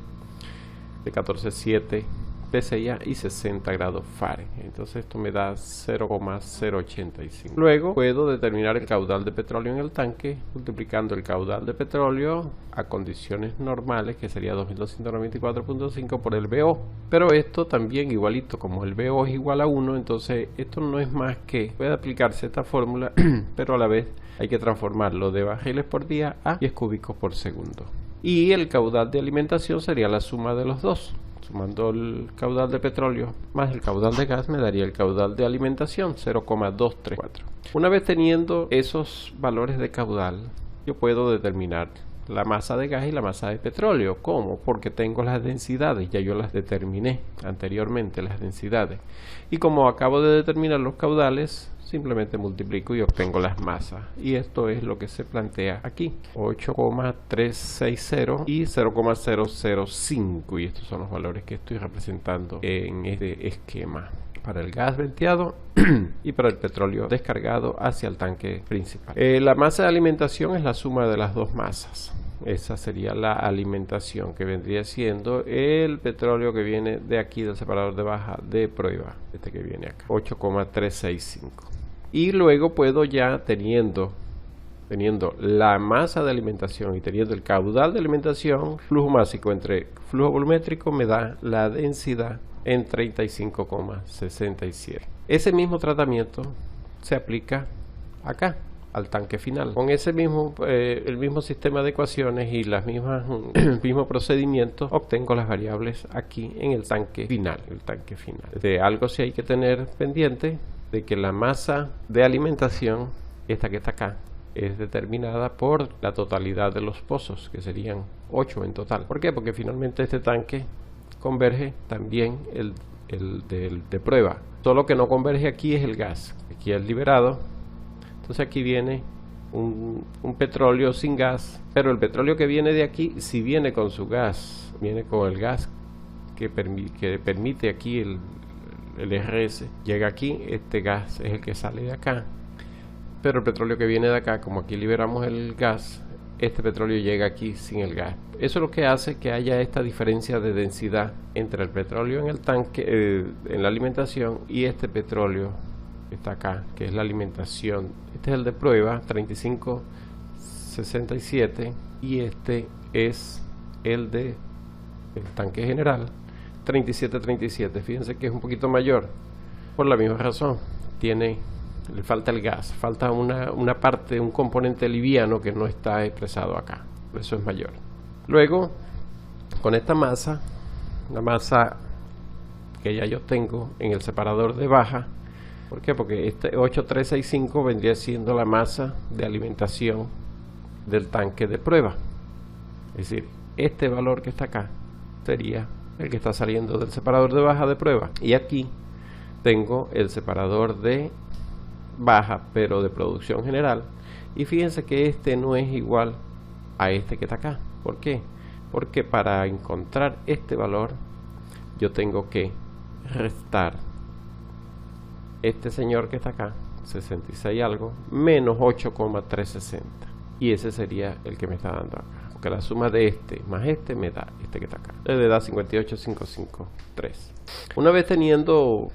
14,7 PSI y 60 grados Fahrenheit. Entonces esto me da 0,085. Luego puedo determinar el caudal de petróleo en el tanque multiplicando el caudal de petróleo a condiciones normales, que sería 2294,5 por el BO. Pero esto también igualito, como el BO es igual a 1, entonces esto no es más que, puede aplicarse esta fórmula, pero a la vez hay que transformarlo de barriles por día a pies cúbicos por segundo. Y el caudal de alimentación sería la suma de los dos. Sumando el caudal de petróleo más el caudal de gas me daría el caudal de alimentación, 0,234. Una vez teniendo esos valores de caudal, yo puedo determinar la masa de gas y la masa de petróleo. ¿Cómo? Porque tengo las densidades, ya yo las determiné anteriormente, las densidades. Y como acabo de determinar los caudales, simplemente multiplico y obtengo las masas. Y esto es lo que se plantea aquí: 8,360 y 0,005. Y estos son los valores que estoy representando en este esquema para el gas venteado y para el petróleo descargado hacia el tanque principal. La masa de alimentación es la suma de las dos masas. Esa sería la alimentación, que vendría siendo el petróleo que viene de aquí del separador de baja de prueba, este que viene acá, 8,365. Y luego puedo, ya teniendo la masa de alimentación y teniendo el caudal de alimentación, flujo másico entre flujo volumétrico me da la densidad en 35,67. Ese mismo tratamiento se aplica acá al tanque final. Con ese mismo el mismo sistema de ecuaciones y las mismas el mismo procedimiento, obtengo las variables aquí en el tanque final. De algo sí hay que tener pendiente, de que la masa de alimentación, esta que está acá, es determinada por la totalidad de los pozos, que serían 8 en total. ¿Por qué? Porque finalmente este tanque converge también el de prueba. Solo que no converge aquí es el gas. Aquí es liberado. Entonces aquí viene un petróleo sin gas, pero el petróleo que viene de aquí, si viene con su gas, viene con el gas que permite aquí el RS, llega aquí, este gas es el que sale de acá. Pero el petróleo que viene de acá, como aquí liberamos el gas, este petróleo llega aquí sin el gas. Eso es lo que hace que haya esta diferencia de densidad entre el petróleo en el tanque, en la alimentación, y este petróleo que está acá, que es la alimentación. Este es el de prueba, 35,67, y este es el de el tanque general, 37,37. Fíjense que es un poquito mayor, por la misma razón. Le falta el gas, falta una parte, un componente liviano que no está expresado acá, por eso es mayor. Luego, con esta masa, la masa que ya yo tengo en el separador de baja. ¿Por qué? Porque este 8365 vendría siendo la masa de alimentación del tanque de prueba. Es decir, este valor que está acá sería el que está saliendo del separador de baja de prueba. Y aquí tengo el separador de baja, pero de producción general. Y fíjense que este no es igual a este que está acá. ¿Por qué? Porque para encontrar este valor, yo tengo que restar este señor que está acá, 66 algo, menos 8,360. Y ese sería el que me está dando acá. Porque la suma de este más este me da este que está acá. Le da 58,553. Una vez teniendo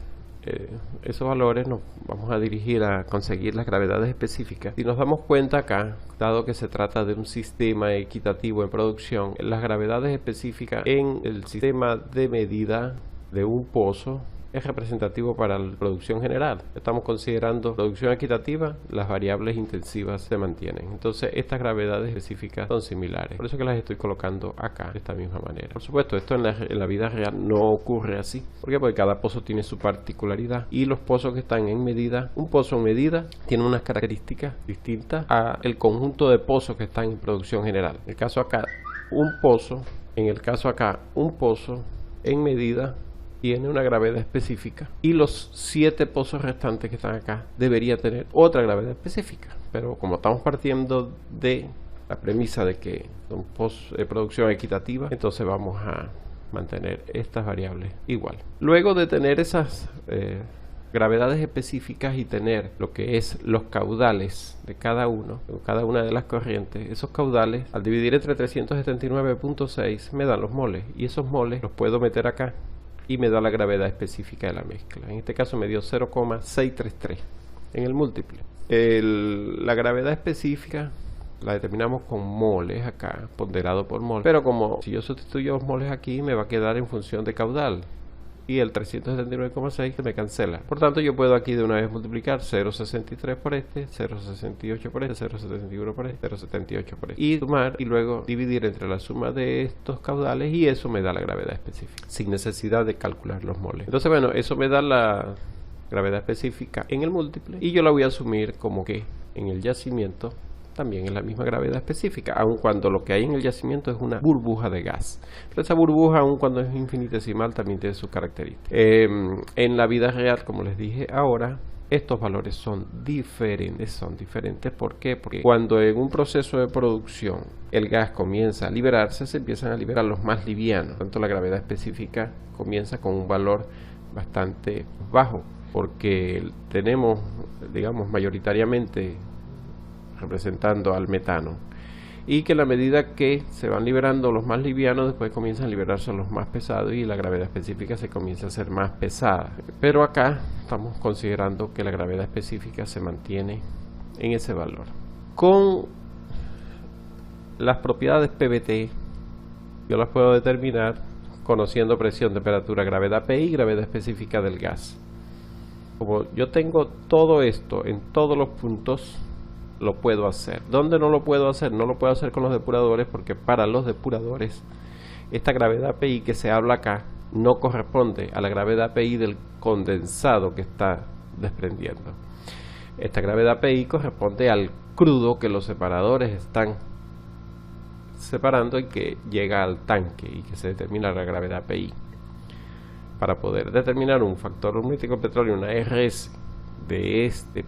esos valores, nos vamos a dirigir a conseguir las gravedades específicas. Si nos damos cuenta acá, dado que se trata de un sistema equitativo en producción, las gravedades específicas en el sistema de medida de un pozo es representativo para la producción general. Estamos considerando producción equitativa, las variables intensivas se mantienen. Entonces estas gravedades específicas son similares. Por eso que las estoy colocando acá de esta misma manera. Por supuesto, esto en la vida real no ocurre así. ¿Por qué? Porque cada pozo tiene su particularidad. Y los pozos que están en medida, un pozo en medida tiene unas características distintas al conjunto de pozos que están en producción general. En el caso acá, un pozo en medida tiene una gravedad específica, y los 7 pozos restantes que están acá deberían tener otra gravedad específica. Pero como estamos partiendo de la premisa de que son pozos de producción equitativa, entonces vamos a mantener estas variables igual. Luego de tener esas gravedades específicas y tener lo que es los caudales de cada una de las corrientes, esos caudales al dividir entre 379.6 me dan los moles, y esos moles los puedo meter acá y me da la gravedad específica de la mezcla. En este caso me dio 0,633 en el múltiple. La gravedad específica la determinamos con moles acá, ponderado por mol. Pero como si yo sustituyo los moles aquí, me va a quedar en función de caudal. Y el 379,6 me cancela. Por tanto, yo puedo aquí de una vez multiplicar 0,63 por este, 0,68 por este, 0,71 por este, 0,78 por este. Y sumar y luego dividir entre la suma de estos caudales, y eso me da la gravedad específica, sin necesidad de calcular los moles. Entonces, bueno, eso me da la gravedad específica en el múltiple, y yo la voy a asumir como que en el yacimiento también es la misma gravedad específica, aun cuando lo que hay en el yacimiento es una burbuja de gas. Pero esa burbuja, aun cuando es infinitesimal, también tiene sus características. En la vida real, como les dije ahora, estos valores son diferentes. ¿Por qué? Porque cuando en un proceso de producción el gas comienza a liberarse, se empiezan a liberar los más livianos. Por tanto, la gravedad específica comienza con un valor bastante bajo, porque tenemos, digamos, mayoritariamente representando al metano, y que a la medida que se van liberando los más livianos, después comienzan a liberarse los más pesados, y la gravedad específica se comienza a ser más pesada. Pero acá estamos considerando que la gravedad específica se mantiene en ese valor. Con las propiedades PVT yo las puedo determinar conociendo presión, temperatura, gravedad PI y gravedad específica del gas. Como yo tengo todo esto en todos los puntos, lo puedo hacer. ¿Dónde no lo puedo hacer? No lo puedo hacer con los depuradores, porque para los depuradores esta gravedad PI que se habla acá no corresponde a la gravedad PI del condensado que está desprendiendo. Esta gravedad PI corresponde al crudo que los separadores están separando y que llega al tanque, y que se determina la gravedad PI. Para poder determinar un factor lumínico de petróleo, una RS de este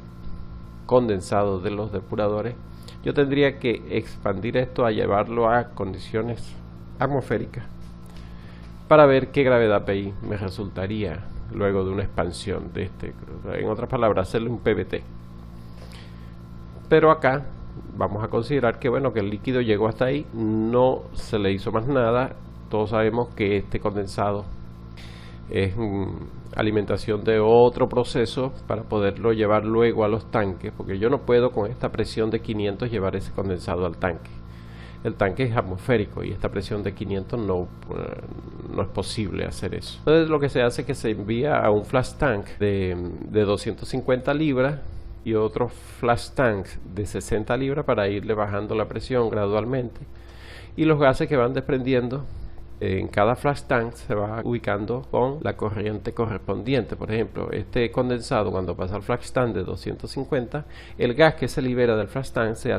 condensado de los depuradores, yo tendría que expandir esto a llevarlo a condiciones atmosféricas para ver qué gravedad PI me resultaría luego de una expansión de este crudo. En otras palabras, hacerle un PVT. Pero acá vamos a considerar que, bueno, que el líquido llegó hasta ahí, no se le hizo más nada. Todos sabemos que este condensado es alimentación de otro proceso para poderlo llevar luego a los tanques, porque yo no puedo con esta presión de 500 llevar ese condensado al tanque. El tanque es atmosférico y esta presión de 500 no es posible hacer eso. Entonces lo que se hace es que se envía a un flash tank de 250 libras y otro flash tank de 60 libras para irle bajando la presión gradualmente, y los gases que van desprendiendo en cada flash tank se va ubicando con la corriente correspondiente. Por ejemplo, este condensado, cuando pasa al flash tank de 250, el gas que se libera del flash tank se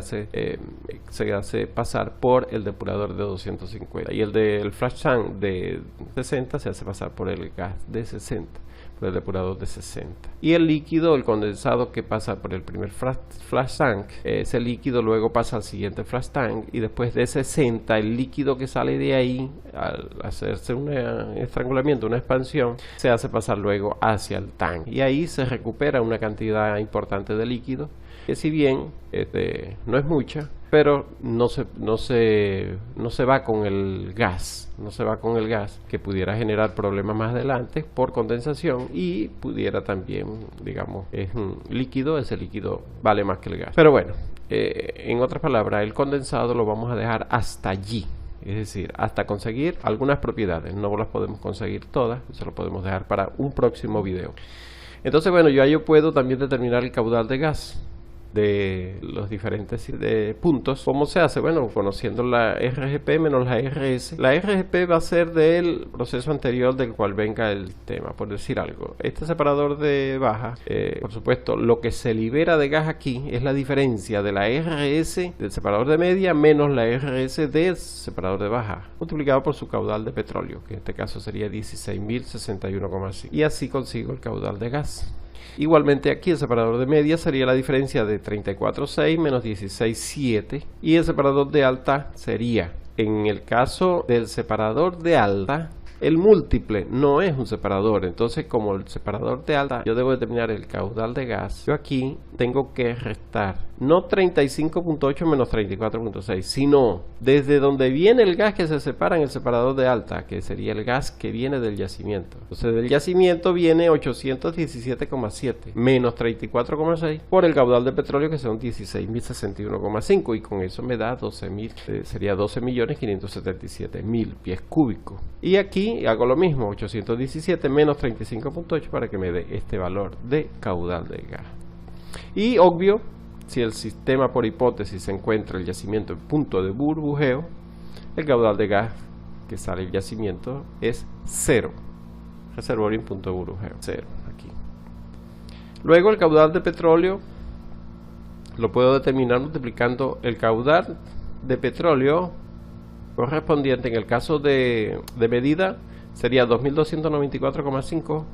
hace pasar por el depurador de 250, y el del flash tank de 60 se hace pasar por el gas de 60, por el depurador de 60. Y el líquido, el condensado que pasa por el primer flash tank, ese líquido luego pasa al siguiente flash tank, y después de 60 el líquido que sale de ahí, al hacerse un estrangulamiento, una expansión, se hace pasar luego hacia el tank, y ahí se recupera una cantidad importante de líquido, que si bien no es mucha, pero no se va con el gas, que pudiera generar problemas más adelante por condensación, y pudiera también, digamos, es un líquido, ese líquido vale más que el gas. Pero bueno, en otras palabras, el condensado lo vamos a dejar hasta allí, es decir, hasta conseguir algunas propiedades. No las podemos conseguir todas, eso lo podemos dejar para un próximo video. Entonces, bueno, yo puedo también determinar el caudal de gas de los diferentes puntos. ¿Cómo se hace? Bueno, conociendo la RGP menos la RS. La RGP va a ser del proceso anterior del cual venga el tema, por decir algo. Este separador de baja, por supuesto, lo que se libera de gas aquí es la diferencia de la RS del separador de media menos la RS del separador de baja, multiplicado por su caudal de petróleo, que en este caso sería 16.061,5. Y así consigo el caudal de gas. Igualmente aquí el separador de media sería la diferencia de 34,6 menos 16,7, y el separador de alta sería, en el caso del separador de alta, el múltiple no es un separador. Entonces, como el separador de alta yo debo determinar el caudal de gas, yo aquí tengo que restar no 35.8 menos 34.6, sino desde donde viene el gas que se separa en el separador de alta, que sería el gas que viene del yacimiento. Entonces del yacimiento viene 817,7 menos 34,6 por el caudal de petróleo, que son 16.061,5, y con eso me da 12.000, sería 12.577.000 pies cúbicos. Y aquí hago lo mismo, 817 menos 35.8 para que me dé este valor de caudal de gas. Y obvio, si el sistema por hipótesis se encuentra el yacimiento en punto de burbujeo, el caudal de gas que sale del yacimiento es 0. Reservorio en punto de burbujeo, 0 aquí. Luego el caudal de petróleo lo puedo determinar multiplicando el caudal de petróleo correspondiente, en el caso de medida sería 2294,5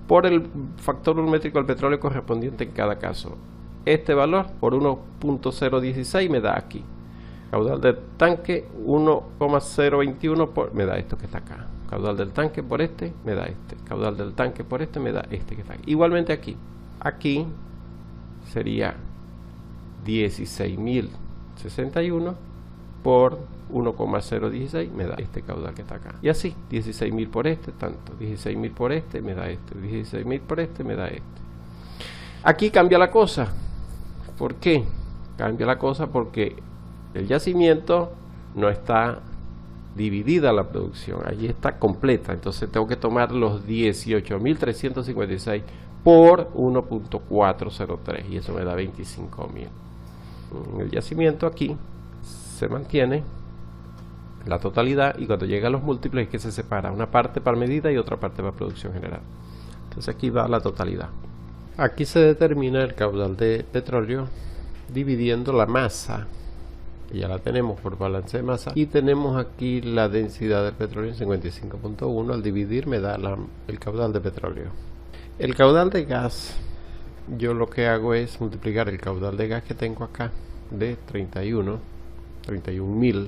por el factor volumétrico del petróleo correspondiente en cada caso. Este valor por 1.016 me da aquí. Caudal del tanque 1.021 me da esto que está acá. Caudal del tanque por este me da este. Caudal del tanque por este me da este que está aquí. Igualmente aquí. Aquí sería 16.061 por 1.016 me da este caudal que está acá. Y así, 16.000 por este, tanto. 16.000 por este me da este. 16.000 por este me da este. Aquí cambia la cosa. ¿Por qué? Cambia la cosa porque el yacimiento no está dividida la producción, allí está completa. Entonces tengo que tomar los 18.356 por 1.403 y eso me da 25.000. En el yacimiento aquí se mantiene la totalidad, y cuando llega a los múltiples es que se separa una parte para medida y otra parte para producción general. Entonces aquí va la totalidad. Aquí se determina el caudal de petróleo dividiendo la masa, que ya la tenemos por balance de masa, y tenemos aquí la densidad del petróleo en 55.1. Al dividir me da el caudal de petróleo. El caudal de gas, yo lo que hago es multiplicar el caudal de gas que tengo acá de 31.000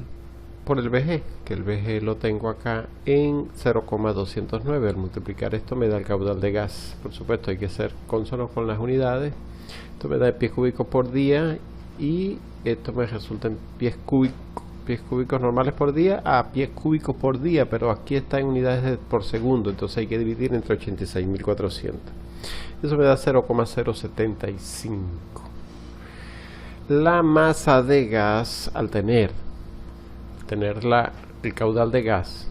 por el VG, que el VG lo tengo acá en 0,209. Al multiplicar esto me da el caudal de gas. Por supuesto hay que ser consonos con las unidades. Esto me da en pies cúbicos por día, y esto me resulta en pies cúbicos normales por día a pies cúbicos por día, pero aquí está en unidades por segundo, entonces hay que dividir entre 86.400. Eso me da 0,075. La masa de gas, al tener el caudal de gas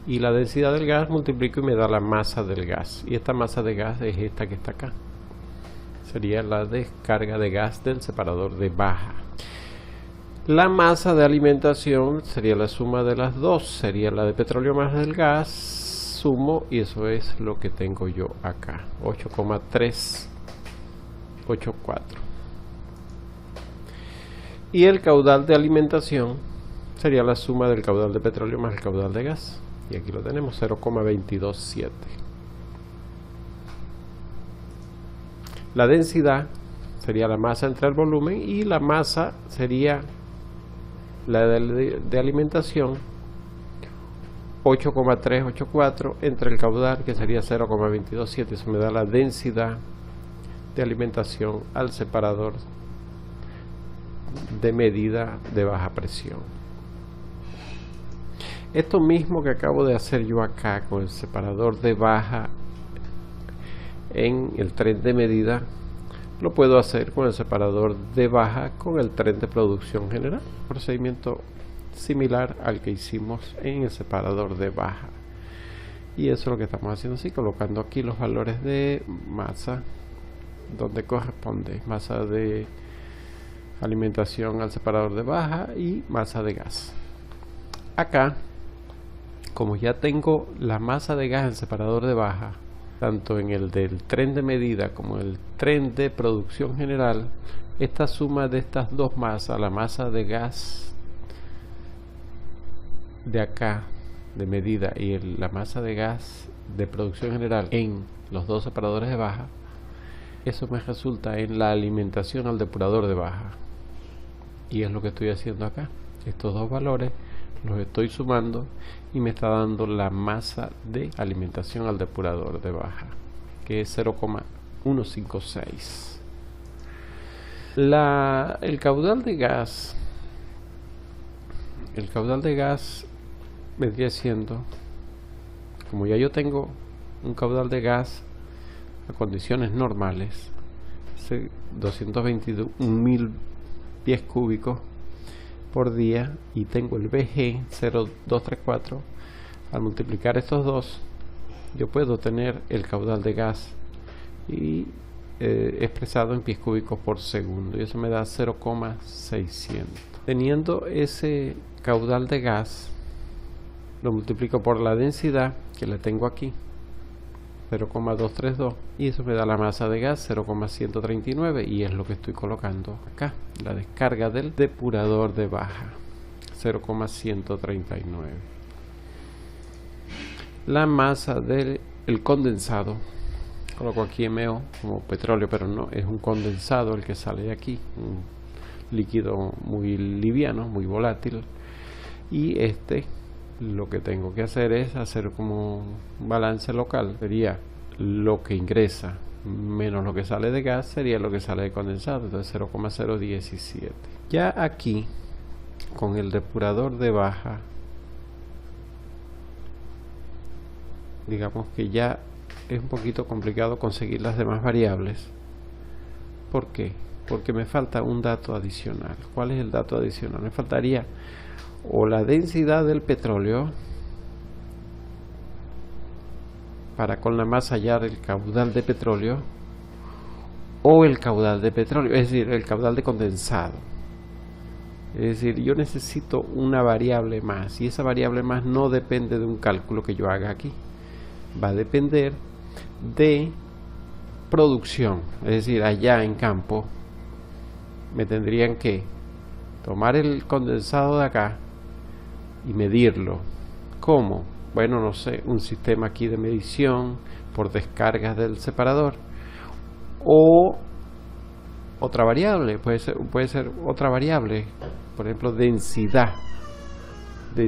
y la densidad del gas, multiplico y me da la masa del gas, y esta masa de gas es esta que está acá, sería la descarga de gas del separador de baja. La masa de alimentación sería la suma de las dos, sería la de petróleo más del gas, sumo, y eso es lo que tengo yo acá, 8,384. Y el caudal de alimentación sería la suma del caudal de petróleo más el caudal de gas, y aquí lo tenemos, 0,227. La densidad sería la masa entre el volumen, y la masa sería la de alimentación, 8,384 entre el caudal, que sería 0,227. Eso me da la densidad de alimentación al separador de medida de baja presión. Esto mismo que acabo de hacer yo acá con el separador de baja en el tren de medida, lo puedo hacer con el separador de baja con el tren de producción general. Procedimiento similar al que hicimos en el separador de baja. Y eso es lo que estamos haciendo así, colocando aquí los valores de masa donde corresponde, masa de alimentación al separador de baja y masa de gas. Acá, como ya tengo la masa de gas en el separador de baja, tanto en el del tren de medida como en el tren de producción general, esta suma de estas dos masas, la masa de gas de acá de medida y la masa de gas de producción general en los dos separadores de baja, eso me resulta en la alimentación al depurador de baja, y es lo que estoy haciendo acá. Estos dos valores los estoy sumando y me está dando la masa de alimentación al depurador de baja, que es 0,156. El caudal de gas vendría siendo, como ya yo tengo un caudal de gas a condiciones normales, 221.000 pies cúbicos por día, y tengo el BG 0,234, al multiplicar estos dos yo puedo tener el caudal de gas y expresado en pies cúbicos por segundo, y eso me da 0,600. Teniendo ese caudal de gas, lo multiplico por la densidad que le tengo aquí, 0,232, y eso me da la masa de gas, 0,139, y es lo que estoy colocando acá, la descarga del depurador de baja, 0,139. La masa del condensado, coloco aquí MO como petróleo, pero no, es un condensado el que sale de aquí, un líquido muy liviano, muy volátil, y lo que tengo que hacer es hacer como un balance local. Sería lo que ingresa menos lo que sale de gas, sería lo que sale de condensado, entonces 0,017. Ya aquí, con el depurador de baja, digamos que ya es un poquito complicado conseguir las demás variables. ¿Por qué? Porque me falta un dato adicional. ¿Cuál es el dato adicional? Me faltaría o la densidad del petróleo para con la masa hallar el caudal de petróleo, o el caudal de petróleo, es decir, el caudal de condensado. Es decir, yo necesito una variable más, y esa variable más no depende de un cálculo que yo haga aquí, va a depender de producción. Es decir, allá en campo me tendrían que tomar el condensado de acá y medirlo. ¿Cómo? Bueno, no sé, un sistema aquí de medición por descargas del separador, o otra variable, puede ser otra variable, por ejemplo densidad de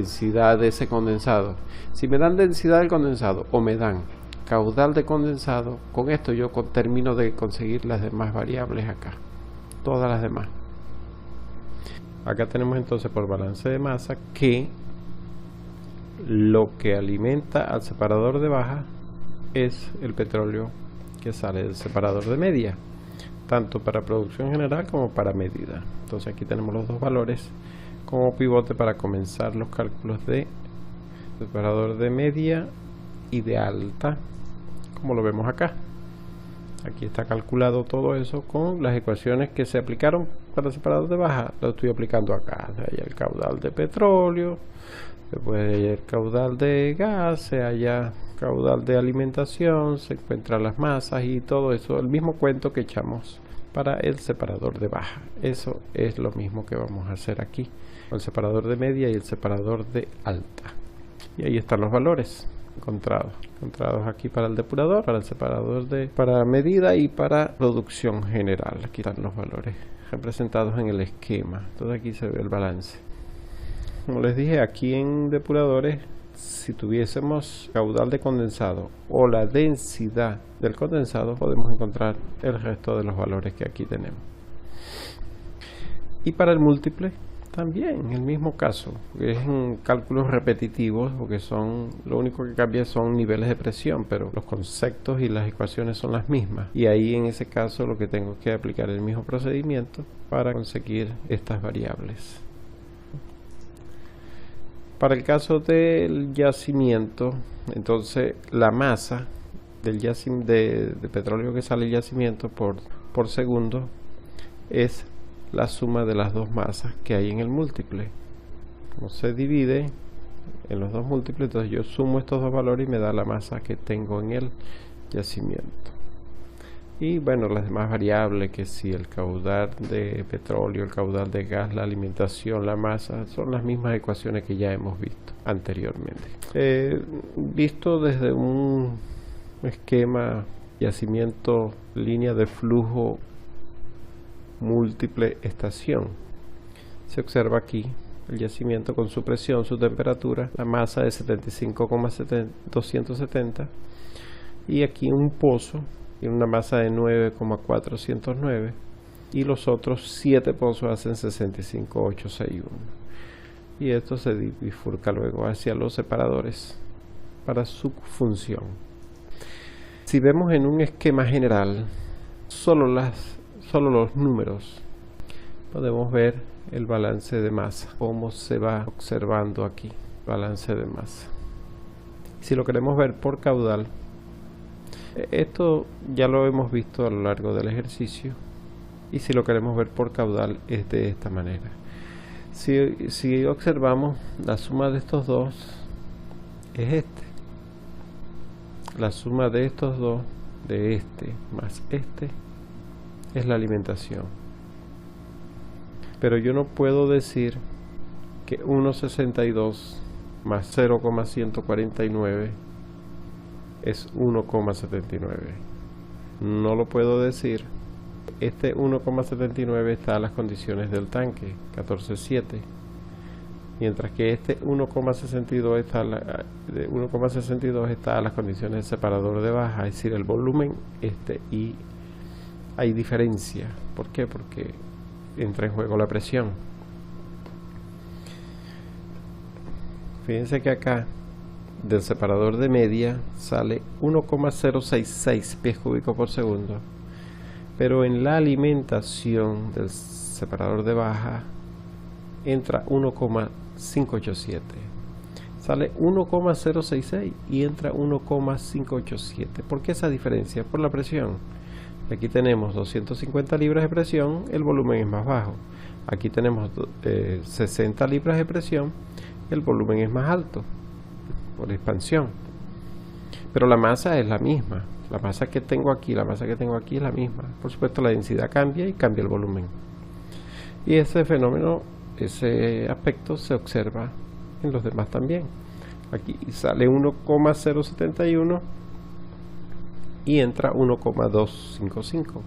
ese condensado. Si me dan densidad del condensado o me dan caudal de condensado, con esto yo termino de conseguir las demás variables acá, todas las demás. Acá tenemos entonces por balance de masa que lo que alimenta al separador de baja es el petróleo que sale del separador de media, tanto para producción general como para medida. Entonces aquí tenemos los dos valores como pivote para comenzar los cálculos de separador de media y de alta, como lo vemos acá. Aquí está calculado todo eso con las ecuaciones que se aplicaron para el separador de baja. Lo estoy aplicando acá. Hay el caudal de petróleo, después hay el caudal de gas, se halla caudal de alimentación, se encuentran las masas y todo eso. El mismo cuento que echamos para el separador de baja. Eso es lo mismo que vamos a hacer aquí. El separador de media y el separador de alta. Y ahí están los valores encontrados aquí para el depurador, para el separador para medida y para producción general. Aquí están los valores representados en el esquema. Todo aquí se ve el balance. Como les dije, aquí en depuradores, si tuviésemos caudal de condensado o la densidad del condensado, podemos encontrar el resto de los valores que aquí tenemos. Y para el múltiple también, el mismo caso, es en cálculos repetitivos, porque lo único que cambia son niveles de presión, pero los conceptos y las ecuaciones son las mismas. Y ahí en ese caso lo que tengo que aplicar el mismo procedimiento para conseguir estas variables. Para el caso del yacimiento, entonces la masa del de petróleo que sale del yacimiento por segundo es la suma de las dos masas que hay en el múltiple. Como se divide en los dos múltiples, entonces yo sumo estos dos valores y me da la masa que tengo en el yacimiento. Y bueno, las demás variables, que si el caudal de petróleo, el caudal de gas, la alimentación, la masa, son las mismas ecuaciones que ya hemos visto anteriormente. Visto desde un esquema yacimiento, línea de flujo múltiple estación, se observa aquí el yacimiento con su presión, su temperatura, la masa de 75,270 y aquí un pozo tiene una masa de 9,409 y los otros 7 pozos hacen 65,861 y esto se bifurca luego hacia los separadores para su función. Si vemos en un esquema general solo los números, podemos ver el balance de masa, cómo se va observando aquí, balance de masa. Si lo queremos ver por caudal, esto ya lo hemos visto a lo largo del ejercicio, y si lo queremos ver por caudal es de esta manera. Si observamos, la suma de estos dos es la suma de estos dos, de este más este, es la alimentación. Pero yo no puedo decir que 1,62 más 0,149 es 1,79. No lo puedo decir. Este 1,79 está a las condiciones del tanque, 14,7. Mientras que este 1,62 está a las condiciones del separador de baja, es decir, el volumen y hay diferencia. ¿Por qué? Porque entra en juego la presión. Fíjense que acá del separador de media sale 1,066 pies cúbicos por segundo, pero en la alimentación del separador de baja entra 1,587. Sale 1,066 y entra 1,587. ¿Por qué esa diferencia? Por la presión. Aquí tenemos 250 libras de presión, el volumen es más bajo. Aquí tenemos 60 libras de presión, el volumen es más alto por expansión. Pero la masa es la misma. La masa que tengo aquí, la masa que tengo aquí es la misma. Por supuesto, la densidad cambia y cambia el volumen. Y ese fenómeno, ese aspecto se observa en los demás también. Aquí sale 1,071 y entra 1,255.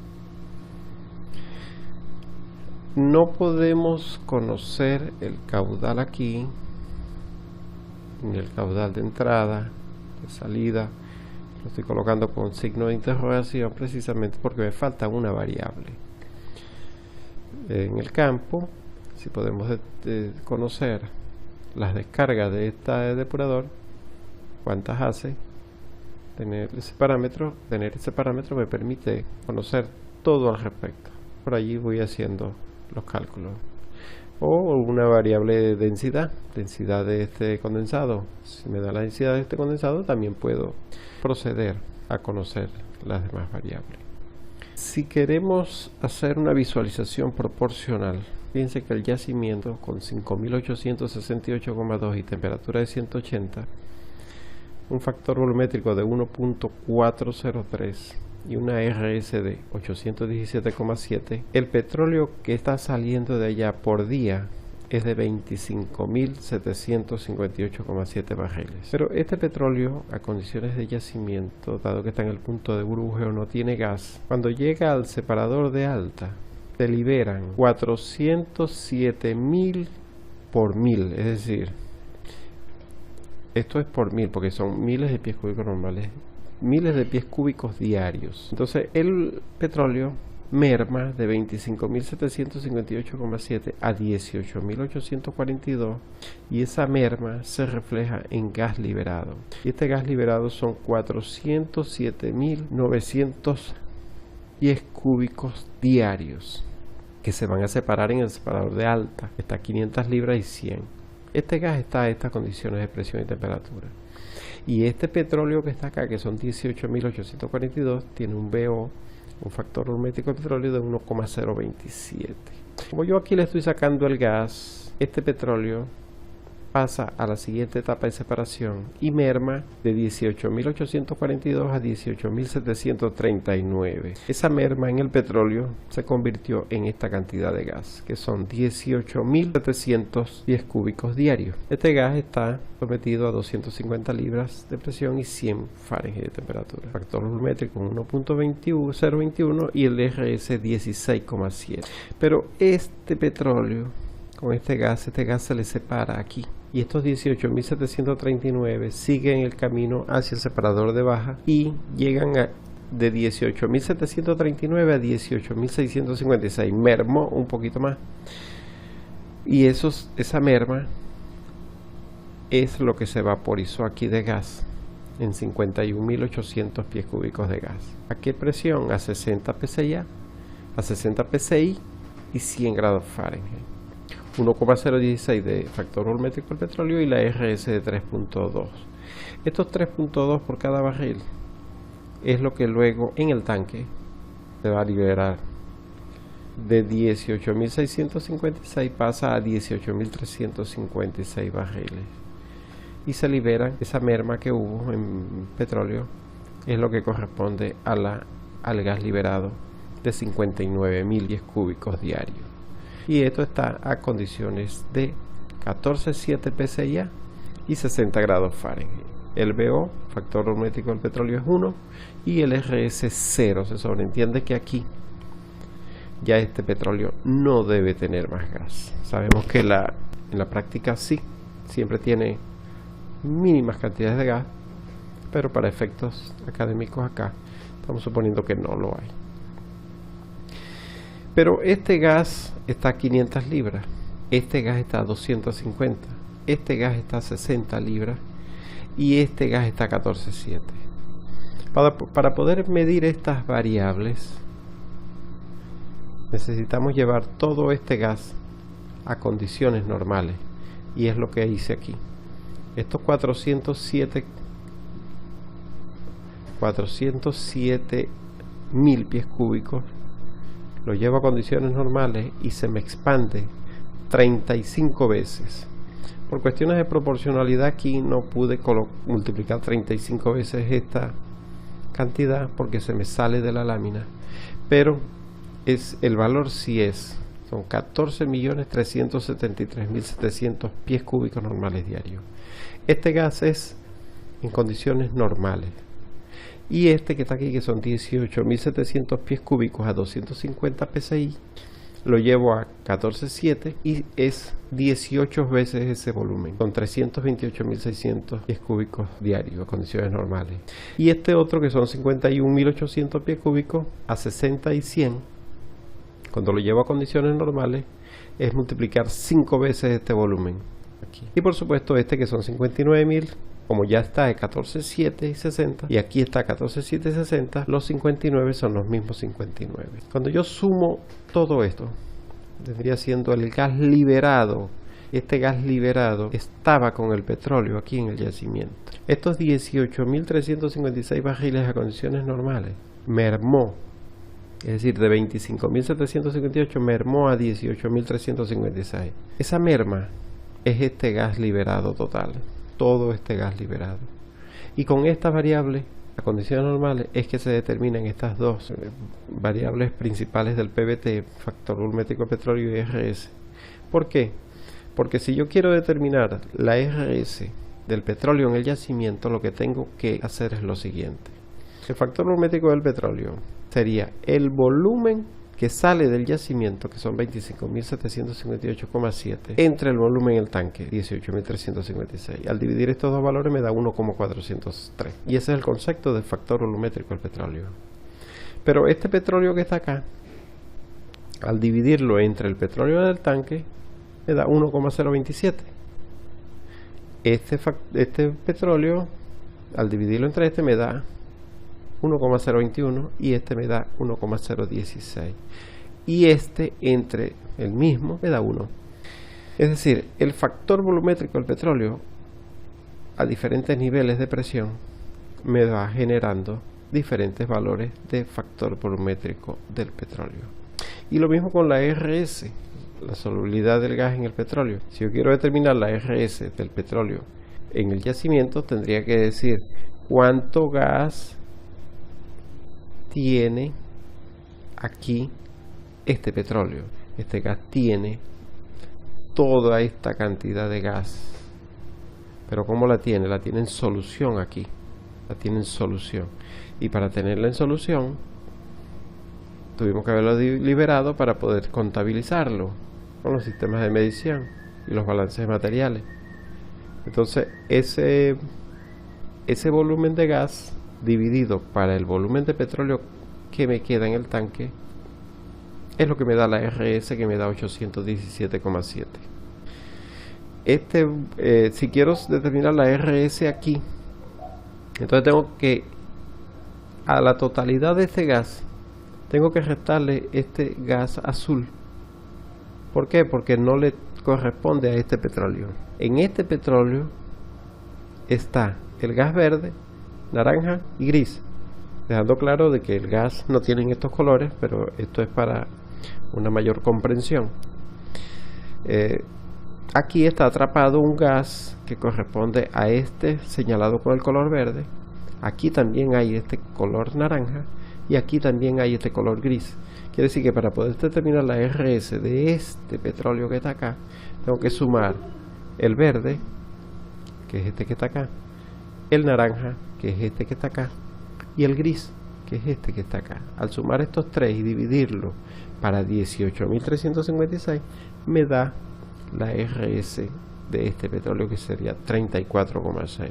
No podemos conocer el caudal aquí, ni el caudal de entrada, de salida. Lo estoy colocando con signo de interrogación precisamente porque me falta una variable. En el campo, si podemos conocer las descargas de este depurador, cuántas hace, tener ese parámetro me permite conocer todo al respecto. Por allí voy haciendo los cálculos. O una variable de densidad de este condensado. Si me da la densidad de este condensado, también puedo proceder a conocer las demás variables. Si queremos hacer una visualización proporcional, fíjense que el yacimiento con 5.868,2 y temperatura de 180, un factor volumétrico de 1.403 y una RS de 817,7, el petróleo que está saliendo de allá por día es de 25.758,7 barriles. Pero este petróleo a condiciones de yacimiento, dado que está en el punto de burbujeo, no tiene gas. Cuando llega al separador de alta, se liberan 407.000 por mil, es decir, esto es por mil porque son miles de pies cúbicos normales, miles de pies cúbicos diarios. Entonces el petróleo merma de 25.758,7 a 18.842 y esa merma se refleja en gas liberado. Y este gas liberado son 407.900 pies cúbicos diarios que se van a separar en el separador de alta. Está 500 libras y 100. Este gas está a estas condiciones de presión y temperatura. Y este petróleo que está acá, que son 18.842, tiene un BO, un factor volumétrico de petróleo de 1,027. Como yo aquí le estoy sacando el gas, este petróleo pasa a la siguiente etapa de separación y merma de 18.842 a 18.739. Esa merma en el petróleo se convirtió en esta cantidad de gas, que son 18.700 pies cúbicos diarios. Este gas está sometido a 250 libras de presión y 100 Fahrenheit de temperatura. Factor volumétrico 1.021 y el RS 16,7. Pero este petróleo con este gas se le separa aquí. Y estos 18.739 siguen el camino hacia el separador de baja y llegan de 18.739 a 18.656. Mermó un poquito más. Y esa merma es lo que se vaporizó aquí de gas en 51.800 pies cúbicos de gas. ¿A qué presión? A 60 psi, a 60 psi y 100 grados Fahrenheit. 1,016 de factor volumétrico del petróleo y la RS de 3.2. Estos 3.2 por cada barril es lo que luego en el tanque se va a liberar. De 18.656 pasa a 18.356 barriles y se liberan. Esa merma que hubo en petróleo es lo que corresponde al gas liberado de 59.000 pies cúbicos diarios. Y esto está a condiciones de 14,7 psi y 60 grados Fahrenheit. El BO, factor volumétrico del petróleo, es 1 y el RS 0. Se sobreentiende que aquí ya este petróleo no debe tener más gas. Sabemos que en la práctica sí, siempre tiene mínimas cantidades de gas, pero para efectos académicos acá estamos suponiendo que no lo hay. Pero este gas está a 500 libras, este gas está a 250, este gas está a 60 libras y este gas está a 14,7. Para poder medir estas variables necesitamos llevar todo este gas a condiciones normales y es lo que hice aquí. Estos 407.000 pies cúbicos lo llevo a condiciones normales y se me expande 35 veces. Por cuestiones de proporcionalidad aquí no pude multiplicar 35 veces esta cantidad porque se me sale de la lámina, pero el valor sí son 14.373.700 pies cúbicos normales diarios. Este gas es en condiciones normales. Y este que está aquí, que son 18.700 pies cúbicos a 250 psi, lo llevo a 14,7 y es 18 veces ese volumen. Son 328.600 pies cúbicos diarios a condiciones normales. Y este otro que son 51.800 pies cúbicos a 60 y 100, cuando lo llevo a condiciones normales, es multiplicar 5 veces este volumen. Aquí. Y por supuesto este que son 59.000, como ya está de 14,7 y 60, y aquí está 14,7 y 60, los 59 son los mismos 59. Cuando yo sumo todo esto, vendría siendo el gas liberado. Este gas liberado estaba con el petróleo aquí en el yacimiento. Estos 18.356 barriles a condiciones normales mermó Es decir, de 25.758 mermó a 18.356. Esa merma es este gas liberado total, todo este gas liberado. Y con estas variables, las condiciones normales, es que se determinan estas dos variables principales del PVT, factor volumétrico de petróleo y RS. ¿Por qué? Porque si yo quiero determinar la RS del petróleo en el yacimiento, lo que tengo que hacer es lo siguiente. El factor volumétrico del petróleo sería el volumen que sale del yacimiento, que son 25.758,7, entre el volumen en el tanque, 18.356. Al dividir estos dos valores me da 1,403. Y ese es el concepto del factor volumétrico del petróleo. Pero este petróleo que está acá, al dividirlo entre el petróleo del tanque, me da 1,027. Este petróleo, al dividirlo entre este, me da 1,021 y este me da 1,016. Y este entre el mismo me da 1. Es decir, el factor volumétrico del petróleo a diferentes niveles de presión me va generando diferentes valores de factor volumétrico del petróleo. Y lo mismo con la RS, la solubilidad del gas en el petróleo. Si yo quiero determinar la RS del petróleo en el yacimiento, tendría que decir cuánto gas tiene aquí este petróleo. Este gas tiene toda esta cantidad de gas. Pero ¿cómo la tiene? La tiene en solución aquí. La tiene en solución. Y para tenerla en solución, tuvimos que haberlo liberado para poder contabilizarlo con los sistemas de medición y los balances de materiales. Entonces, ese volumen de gas dividido para el volumen de petróleo que me queda en el tanque es lo que me da la RS, que me da 817,7. Si quiero determinar la RS aquí, entonces tengo que, a la totalidad de este gas, tengo que restarle este gas azul. ¿Por qué? Porque no le corresponde a este petróleo. En este petróleo está el gas verde, naranja y gris, dejando claro de que el gas no tiene estos colores, pero esto es para una mayor comprensión. Aquí está atrapado un gas que corresponde a este señalado con el color verde. Aquí también hay este color naranja y aquí también hay este color gris. Quiere decir que para poder determinar la RS de este petróleo que está acá, tengo que sumar el verde, que es este que está acá, el naranja, que es este que está acá, y el gris, que es este que está acá. Al sumar estos tres y dividirlo para 18.356, me da la RS de este petróleo, que sería 34,6.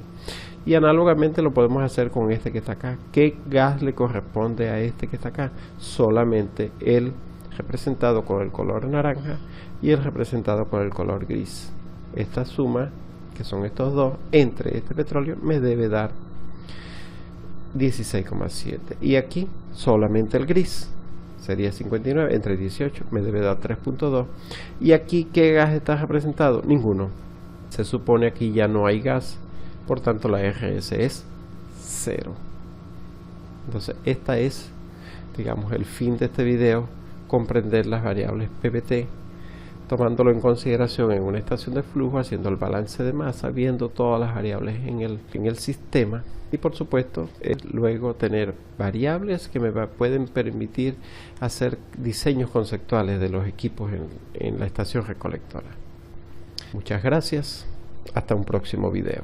Y análogamente lo podemos hacer con este que está acá. ¿Qué gas le corresponde a este que está acá? Solamente el representado con el color naranja y el representado con el color gris. Esta suma, que son estos dos, entre este petróleo me debe dar 16,7. Y aquí solamente el gris, sería 59, entre 18 me debe dar 3,2. Y aquí, ¿qué gas está representado? Ninguno. Se supone aquí ya no hay gas, por tanto la RS es 0. Entonces esta es, digamos, el fin de este video: comprender las variables PVT, tomándolo en consideración en una estación de flujo, haciendo el balance de masa, viendo todas las variables en el sistema, y por supuesto luego tener variables que me pueden permitir hacer diseños conceptuales de los equipos en la estación recolectora. Muchas gracias, hasta un próximo video.